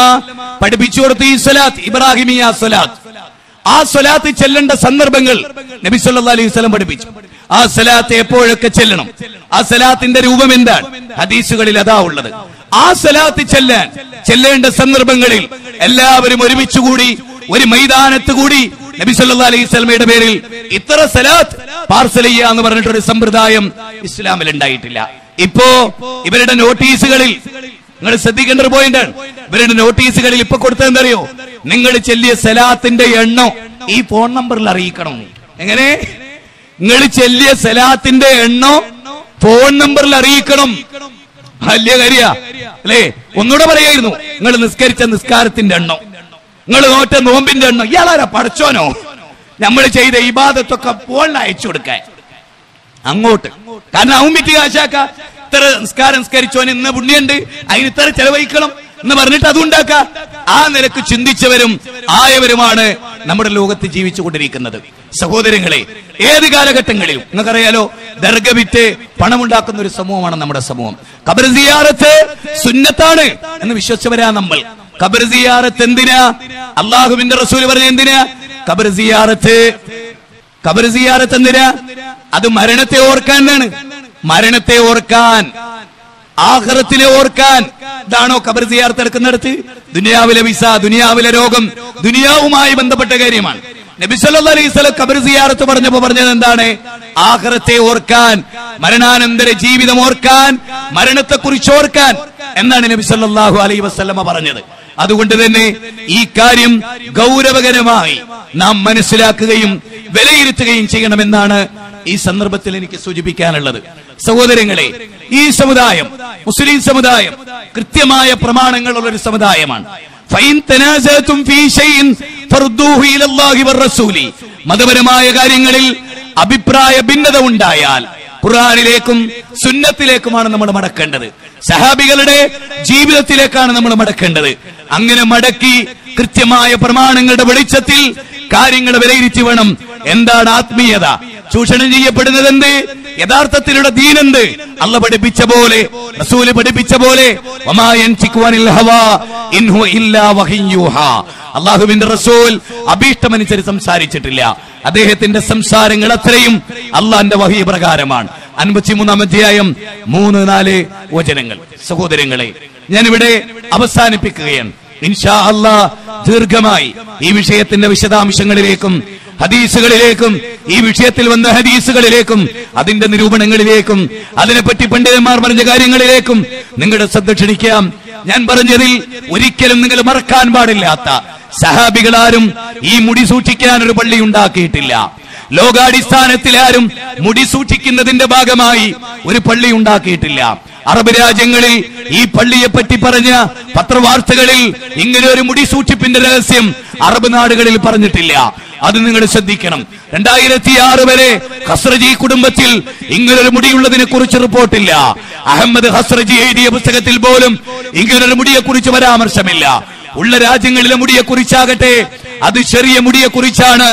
പഠിപ്പിച്ചു കൊടുത്ത ഈ സ്വലാത്ത്, ഇബ്രാഹിമിയ സ്വലാത്ത്, ആ സ്വലാത്ത് ചെല്ലേണ്ട സന്ദർഭങ്ങൾ നബി സല്ലല്ലാഹു അലൈഹി വസല്ലം പഠിപ്പിച്ചു. ആ സ്വലാത്ത് എപ്പോഴൊക്കെ ചെല്ലണം, ആ സ്വലാത്തിന്റെ രൂപം എന്താണ്, ഹദീസുകളിൽ അതാ ഉള്ളത്. ആ സ്വലാത്ത് ചെല്ലേണ്ട സന്ദർഭങ്ങളിൽ എല്ലാവരും ഒരുമിച്ചുകൂടി ഒരു മൈതാനത്ത് കൂടി നബി സല്ലല്ലാഹു അലൈഹി വസല്ലമയുടെ പേരിൽ ഇത്ര സലാത്ത് പാർസൽ ചെയ്യുക എന്ന് പറഞ്ഞിട്ടൊരു സമ്പ്രദായം ഇസ്ലാമിൽ ഉണ്ടായിട്ടില്ല. ഇപ്പോ ഇവരുടെ നോട്ടീസുകളിൽ നിങ്ങൾ ശ്രദ്ധിക്കേണ്ട ഒരു പോയിന്റാണ്. ഇവരുടെ നോട്ടീസുകളിൽ ഇപ്പൊ കൊടുത്തതെന്തറിയോ, നിങ്ങൾ ചെല്ലിയ സലാത്തിന്റെ എണ്ണം ഈ ഫോൺ നമ്പറിൽ അറിയിക്കണം. എങ്ങനെ? നിങ്ങൾ ചെല്ലിയ സലാത്തിന്റെ എണ്ണം ഫോൺ നമ്പറിൽ അറിയിക്കണം. വലിയ കാര്യ അല്ലേ? ഒന്നുകൂടെ പറയായിരുന്നു, നിങ്ങൾ നിസ്കരിച്ച നിസ്കാരത്തിന്റെ എണ്ണം, നിങ്ങൾ നോറ്റ നോമ്പിന്റെ എണ്ണം. ഇയാളാരാ, പഠിച്ചോനോ? നമ്മൾ ചെയ്ത ഇബാദത്തൊക്കെ ഫോണിൽ അയച്ചു കൊടുക്കാൻ അങ്ങോട്ട്. കാരണം അവൻ വിറ്റ് കാശാക്ക, ഇത്ര നിസ്കാരം നിസ്കരിച്ചോന് ഇന്ന് പുണ്യുണ്ട്, അതിന് ഇത്ര ചെലവഴിക്കണം എന്ന് പറഞ്ഞിട്ട് അതുണ്ടാക്ക. ആ നിലക്ക് ചിന്തിച്ചവരും ആയവരുമാണ് നമ്മുടെ ലോകത്ത് ജീവിച്ചുകൊണ്ടിരിക്കുന്നത്. സഹോദരങ്ങളെ, ഏത് കാലഘട്ടങ്ങളിലും നിങ്ങൾക്കറിയാലോ, ദർഗ വിറ്റ് പണമുണ്ടാക്കുന്ന ഒരു സമൂഹമാണ് നമ്മുടെ സമൂഹം. ഖബർ സിയാറത്ത് സുന്നത്താണ് എന്ന് വിശ്വസിച്ചവരാ നമ്മൾ. ഖബർ സിയാറത്ത് എന്തിനാ? അല്ലാഹുവിന്റെ റസൂൽ പറഞ്ഞ എന്തിനാ ഖബർ സിയാറത്ത് എന്തിനാ? അത് മരണത്തെ ഓർക്കാനാണ്. മരണത്തെ ഓർക്കാൻ, ആഖിറത്തിനെ ഓർക്കാൻ. ഇതാണോ ഖബർ സിയാറത്ത് എടുക്കുന്നിടത്ത്? ദുനിയാവിലെ വിസ, ദുനിയാവിലെ രോഗം, ദുനിയാവുമായി ബന്ധപ്പെട്ട കാര്യമാണ്. നബി സല്ലല്ലാഹു അലൈഹി വസല്ലം ഖബർ സിയാറത്ത് പറഞ്ഞത് എന്താണ്? ആഖിറത്തെ ഓർക്കാൻ, മരണാനന്തര ജീവിതം ഓർക്കാൻ, മരണത്തെക്കുറിച്ച് ഓർക്കാൻ എന്നാണ് നബി സല്ലല്ലാഹു അലൈഹി വസല്ലം പറഞ്ഞത്. അതുകൊണ്ട് തന്നെ ഈ കാര്യം ഗൗരവകരമായി നാം മനസ്സിലാക്കുകയും വിലയിരുത്തുകയും ചെയ്യണമെന്നാണ് ഈ സന്ദർഭത്തിൽ എനിക്ക് സൂചിപ്പിക്കാനുള്ളത്. സഹോദരങ്ങളെ, ഈ സമുദായം, മുസ്ലിം സമുദായം, കൃത്യമായ പ്രമാണങ്ങളുള്ള ഒരു സമുദായമാണ്. മതപരമായ കാര്യങ്ങളിൽ അഭിപ്രായ ഭിന്നത ഉണ്ടായാൽ ഖുർആനിലേക്കും സുന്നത്തിലേക്കുമാണ് നമ്മൾ മടക്കേണ്ടത്. സഹാബികളുടെ ജീവിതത്തിലേക്കാണ് നമ്മൾ മടക്കേണ്ടത്. അങ്ങനെ മടക്കി കൃത്യമായ പ്രമാണങ്ങളുടെ വെളിച്ചത്തിൽ കാര്യങ്ങൾ വിലയിരുത്തി വേണം. എന്താണ് ആത്മീയത? ചൂഷണം ചെയ്യപ്പെടുന്നത് എന്ത്? യഥാർത്ഥത്തിലുള്ള ദീനെന്ത്? അള്ള പഠിപ്പിച്ച പോലെ, റസൂല് പഠിപ്പിച്ച പോലെ, അള്ളാഹുവിന്റെ റസൂൽ അഭീഷ്ടമനുസരിച്ച് സംസാരിച്ചിട്ടില്ല. അദ്ദേഹത്തിന്റെ സംസാരങ്ങൾ അത്രയും അള്ളാന്റെ വഹി പ്രകാരമാണ്. 53-ാം അധ്യായം 3-4 വചനങ്ങൾ. സഹോദരങ്ങളെ, ഞാനിവിടെ അവസാനിപ്പിക്കുകയാണ്. ഇൻഷാ അല്ലാഹ് ദീർഘമായി ഈ വിഷയത്തിന്റെ വിശദാംശങ്ങളിലേക്കും ഹദീസുകളിലേക്കും, ഈ വിഷയത്തിൽ വന്ന ഹദീസുകളിലേക്കും, അതിന്റെ നിരൂപണങ്ങളിലേക്കും, അതിനെപ്പറ്റി പണ്ഡിതന്മാർ പറഞ്ഞ കാര്യങ്ങളിലേക്കും നിങ്ങളുടെ ശ്രദ്ധ ക്ഷണിക്കാം. ഞാൻ പറഞ്ഞതിൽ ഒരിക്കലും നിങ്ങൾ മറക്കാൻ പാടില്ലാത്ത, സഹാബികളാരും ഈ മുടി സൂക്ഷിക്കാൻ ഒരു പള്ളി ഉണ്ടാക്കിയിട്ടില്ല. ലോകാടിസ്ഥാനത്തിൽ ആരും മുടി സൂക്ഷിക്കുന്നതിന്റെ ഭാഗമായി ഒരു പള്ളി ഉണ്ടാക്കിയിട്ടില്ല. അറബ് രാജ്യങ്ങളിൽ ഈ പള്ളിയെ പറ്റി പറഞ്ഞ പത്രവാർത്തകളിൽ ഇങ്ങനെ ഒരു മുടി സൂക്ഷിപ്പിന്റെ രഹസ്യം അറബ് നാടുകളിൽ പറഞ്ഞിട്ടില്ല. അത് നിങ്ങൾ ശ്രദ്ധിക്കണം. 2006 വരെ ഖസ്റജി കുടുംബത്തിൽ ഇങ്ങനൊരു മുടിയുള്ളതിനെ കുറിച്ച് റിപ്പോർട്ടില്ല. അഹമ്മദ് ഖസ്റജി എഴുതിയ പുസ്തകത്തിൽ പോലും ഇങ്ങനൊരു മുടിയെ കുറിച്ച് പരാമർശമില്ല. ഉള്ള രാജ്യങ്ങളിലെ മുടിയെ കുറിച്ചാകട്ടെ, അത് ചെറിയ മുടിയെ കുറിച്ചാണ്,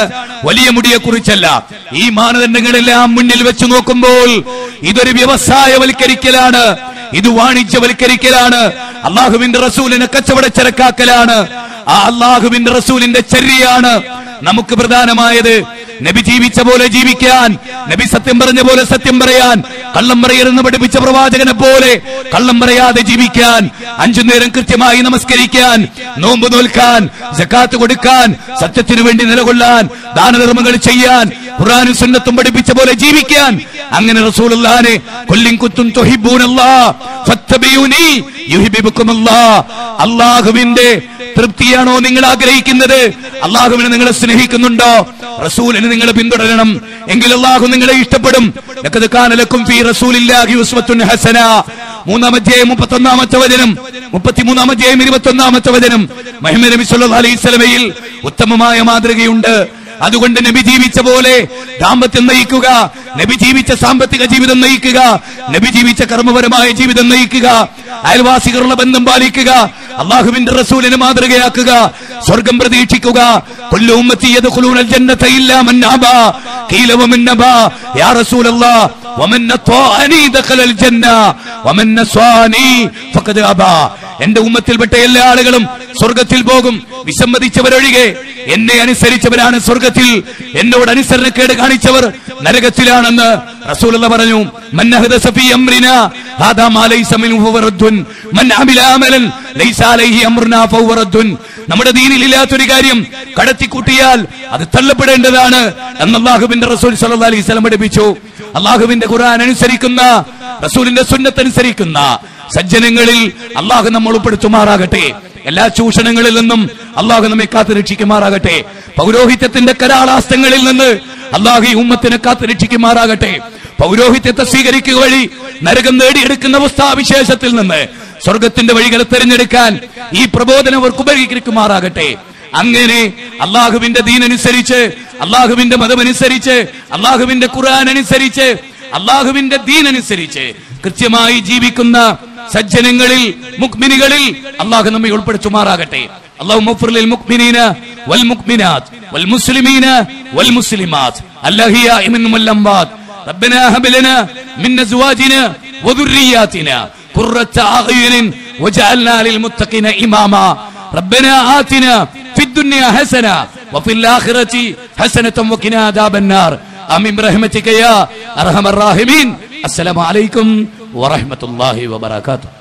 വലിയ മുടിയെ കുറിച്ചല്ല. ഈ മാനദണ്ഡങ്ങളെല്ലാം മുന്നിൽ വെച്ച് നോക്കുമ്പോൾ ഇതൊരു വ്യവസായവൽക്കരിക്കലാണ്, ഇത് വാണിജ്യവൽക്കരിക്കലാണ്, അള്ളാഹുവിന്റെ റസൂലിനെ കച്ചവടച്ചരക്കാക്കലാണ്. ആ അള്ളാഹുവിന്റെ റസൂലിന്റെ ചര്യയാണ് നമുക്ക് പ്രധാനമായത്. നബി ജീവിച്ച പോലെ ജീവിക്കാൻ, നബി സത്യം പറഞ്ഞ പോലെ സത്യം പറയാൻ, കള്ളം പറയരുതെന്ന് പഠിപ്പിച്ച പ്രവാചകനെ പോലെ കള്ളം പറയാതെ ജീവിക്കാൻ, 5 നേരം കൃത്യമായി നമസ്കരിക്കാൻ, നോമ്പ് നോൽക്കാൻ, സക്കാത്ത് കൊടുക്കാൻ, സത്യത്തിനു വേണ്ടി നിലകൊള്ളാൻ, ദാനധർമ്മങ്ങൾ ചെയ്യാൻ, ഖുർആനും സുന്നത്തും പഠിപ്പിച്ച പോലെ ജീവിക്കാൻ. അങ്ങനെ റസൂലുള്ളാഹിനെ ഖുൽ ഇൻ കുൻതും തുഹിബ്ബൂനല്ലാഹ് ഫത്തബിഊനി യുഹിബ്ബുകുമുല്ലാഹ്. അല്ലാഹുവിന്റെ തൃപ്തിയാണോ നിങ്ങൾ ആഗ്രഹിക്കുന്നത്? അല്ലാഹുവിനെ നിങ്ങൾ സ്നേഹിക്കുന്നുണ്ടോ? റസൂലിനെ നിങ്ങൾ പിന്തുടരണം, എങ്കിൽ അല്ലാഹു നിങ്ങളെ ഇഷ്ടപ്പെടും. ലഖദ് കാന ലക്കും ഫീ റസൂലില്ലാഹി ഉസ്വത്തുൻ ഹസന. 3-ാം അധ്യായം 31-ാമത്തെ വചനം, 33-ാം അധ്യായം 21-ാമത്തെ വചനം. മുഹമ്മദ് നബി സല്ലല്ലാഹു അലൈഹി വസല്ലമയിൽ ഉത്തമമായ മാതൃകയുണ്ട്. അതുകൊണ്ട് നബി ജീവിച്ച പോലെ ദാമ്പത്യം നയിക്കുക, നബി ജീവിച്ച സാമ്പത്തിക ജീവിതം നയിക്കുക, നബി ജീവിച്ച കർമ്മപരമായ ജീവിതം നയിക്കുക, അയൽവാസികളുടെ ബന്ധം പാലിക്കുക, അല്ലാഹുവിന്റെ റസൂലിനെ മാതൃകയാക്കുക, സ്വർഗം പ്രതീക്ഷിക്കുക. കുല്ലു ഉമ്മത്തി യദ്ഖുലൂനൽ ജന്നത ഇല്ലാ മൻ അബാ ഖീല വമൻ അബാ യാ റസൂലല്ലാഹ് വമൻ അത്വാഅനി ദഖലൽ ജന്ന വമൻ നസ്വാനി ഫഖദ് അബാ. എന്റെ ഉമ്മത്തിൽപ്പെട്ട എല്ലാ ആളുകളും സ്വർഗത്തിൽ പോകും, വിസമ്മതിച്ചവരൊഴികെ. എന്നെ അനുസരിച്ചവരാണ് സ്വർഗത്തിൽ, എന്നോട് അനുസരണക്കേട് കാണിച്ചവർ നരകത്തിലാണെന്ന് റസൂലുള്ളാഹി പറഞ്ഞു. മൻ അഹദസ ഫീ അംരിനാ ഹാദാ മാ ലൈസ മിൻഹു ഫഹുവ റദ്ദുൻ മൻ അമില അമലൻ ലൈസ അലൈഹി അംറുനാ ഫഹുവ റദ്ദുൻ. നമ്മുടെ ദീനിൽ ഇല്ലാത്തൊരു കാര്യം കടത്തിക്കൂട്ടിയാൽ അത് തള്ളപ്പെടേണ്ടതാണ് എന്ന് അല്ലാഹുവിന്റെ റസൂൽ സല്ലല്ലാഹു അലൈഹി വസല്ലം പഠിപ്പിച്ചു. അല്ലാഹുവിന്റെ ഖുർആൻ അനുസരിക്കുന്ന, റസൂലിന്റെ സുന്നത്ത് അനുസരിക്കുന്ന സജ്ജനങ്ങളിൽ അല്ലാഹു നമ്മൾ ഉൾപ്പെടുത്തുമാറാകട്ടെ. എല്ലാ ചൂഷണങ്ങളിൽ നിന്നും അല്ലാഹു നമ്മെ കാത്തു രക്ഷിക്കുമാറാകട്ടെ. പൗരോഹിത്യത്തിന്റെ കരാളാസ്തങ്ങളിൽ നിന്ന് അല്ലാഹു ഈ ഉമ്മത്തിനെ കാത്തു രക്ഷിക്കുമാറാകട്ടെ. പൗരോഹിത്യത്തെ സ്വീകരിക്കുക വഴി നരകം നേടിയെടുക്കുന്ന അവസ്ഥാവിശേഷത്തിൽ നിന്ന് സ്വർഗത്തിന്റെ വഴികളെ തെരഞ്ഞെടുക്കാൻ ഈ പ്രബോധനം അവർക്ക് ഉപകരിക്കുമാറാകട്ടെ. അങ്ങനെ അല്ലാഹുവിന്റെ ദീനനുസരിച്ച്, അല്ലാഹുവിന്റെ മതമനുസരിച്ച്, അല്ലാഹുവിന്റെ ഖുർആൻ അനുസരിച്ച്, അല്ലാഹുവിന്റെ ദീനനുസരിച്ച് കൃത്യമായി ജീവിക്കുന്ന സജ്ജനങ്ങളിൽ, മുഅ്മിനുകളിൽ അല്ലാഹു നമ്മെ ഉൾപ്പെടുത്തുമാറാകട്ടെ. അല്ലാഹുമ്മ ഗ്ഫിർ ലിൽ മുഅ്മിനീന വൽ മുഅ്മിനാത്ത് വൽ മുസ്ലിമീന വൽ മുസ്ലിമാത്ത് അൽഅഹ്യാഇ മിൻഹും വൽ അംവാത്ത്. റബ്ബനാ ഹബ് ലനാ മിൻ അസ്വാജിനാ വദുർരിയാതിനാ ഖുർറത അഅ്യുനിൻ വജഅൽനാ ലിൽ മുത്തഖീന ഇമാമാ. റബ്ബനാ ആതിനാ ഫിദ് ദുനിയ ഹസന വഫിൽ ആഖിറതി ഹസനതൻ വഖിനാ അദാബന്നാർ. ആമീൻ ബിറഹ്മതിക യാ അർഹമർ റഹീമീൻ. അസ്സലാമു അലൈക്കും വറഹ്മത്തുള്ളാഹി വബറകാതുഹു.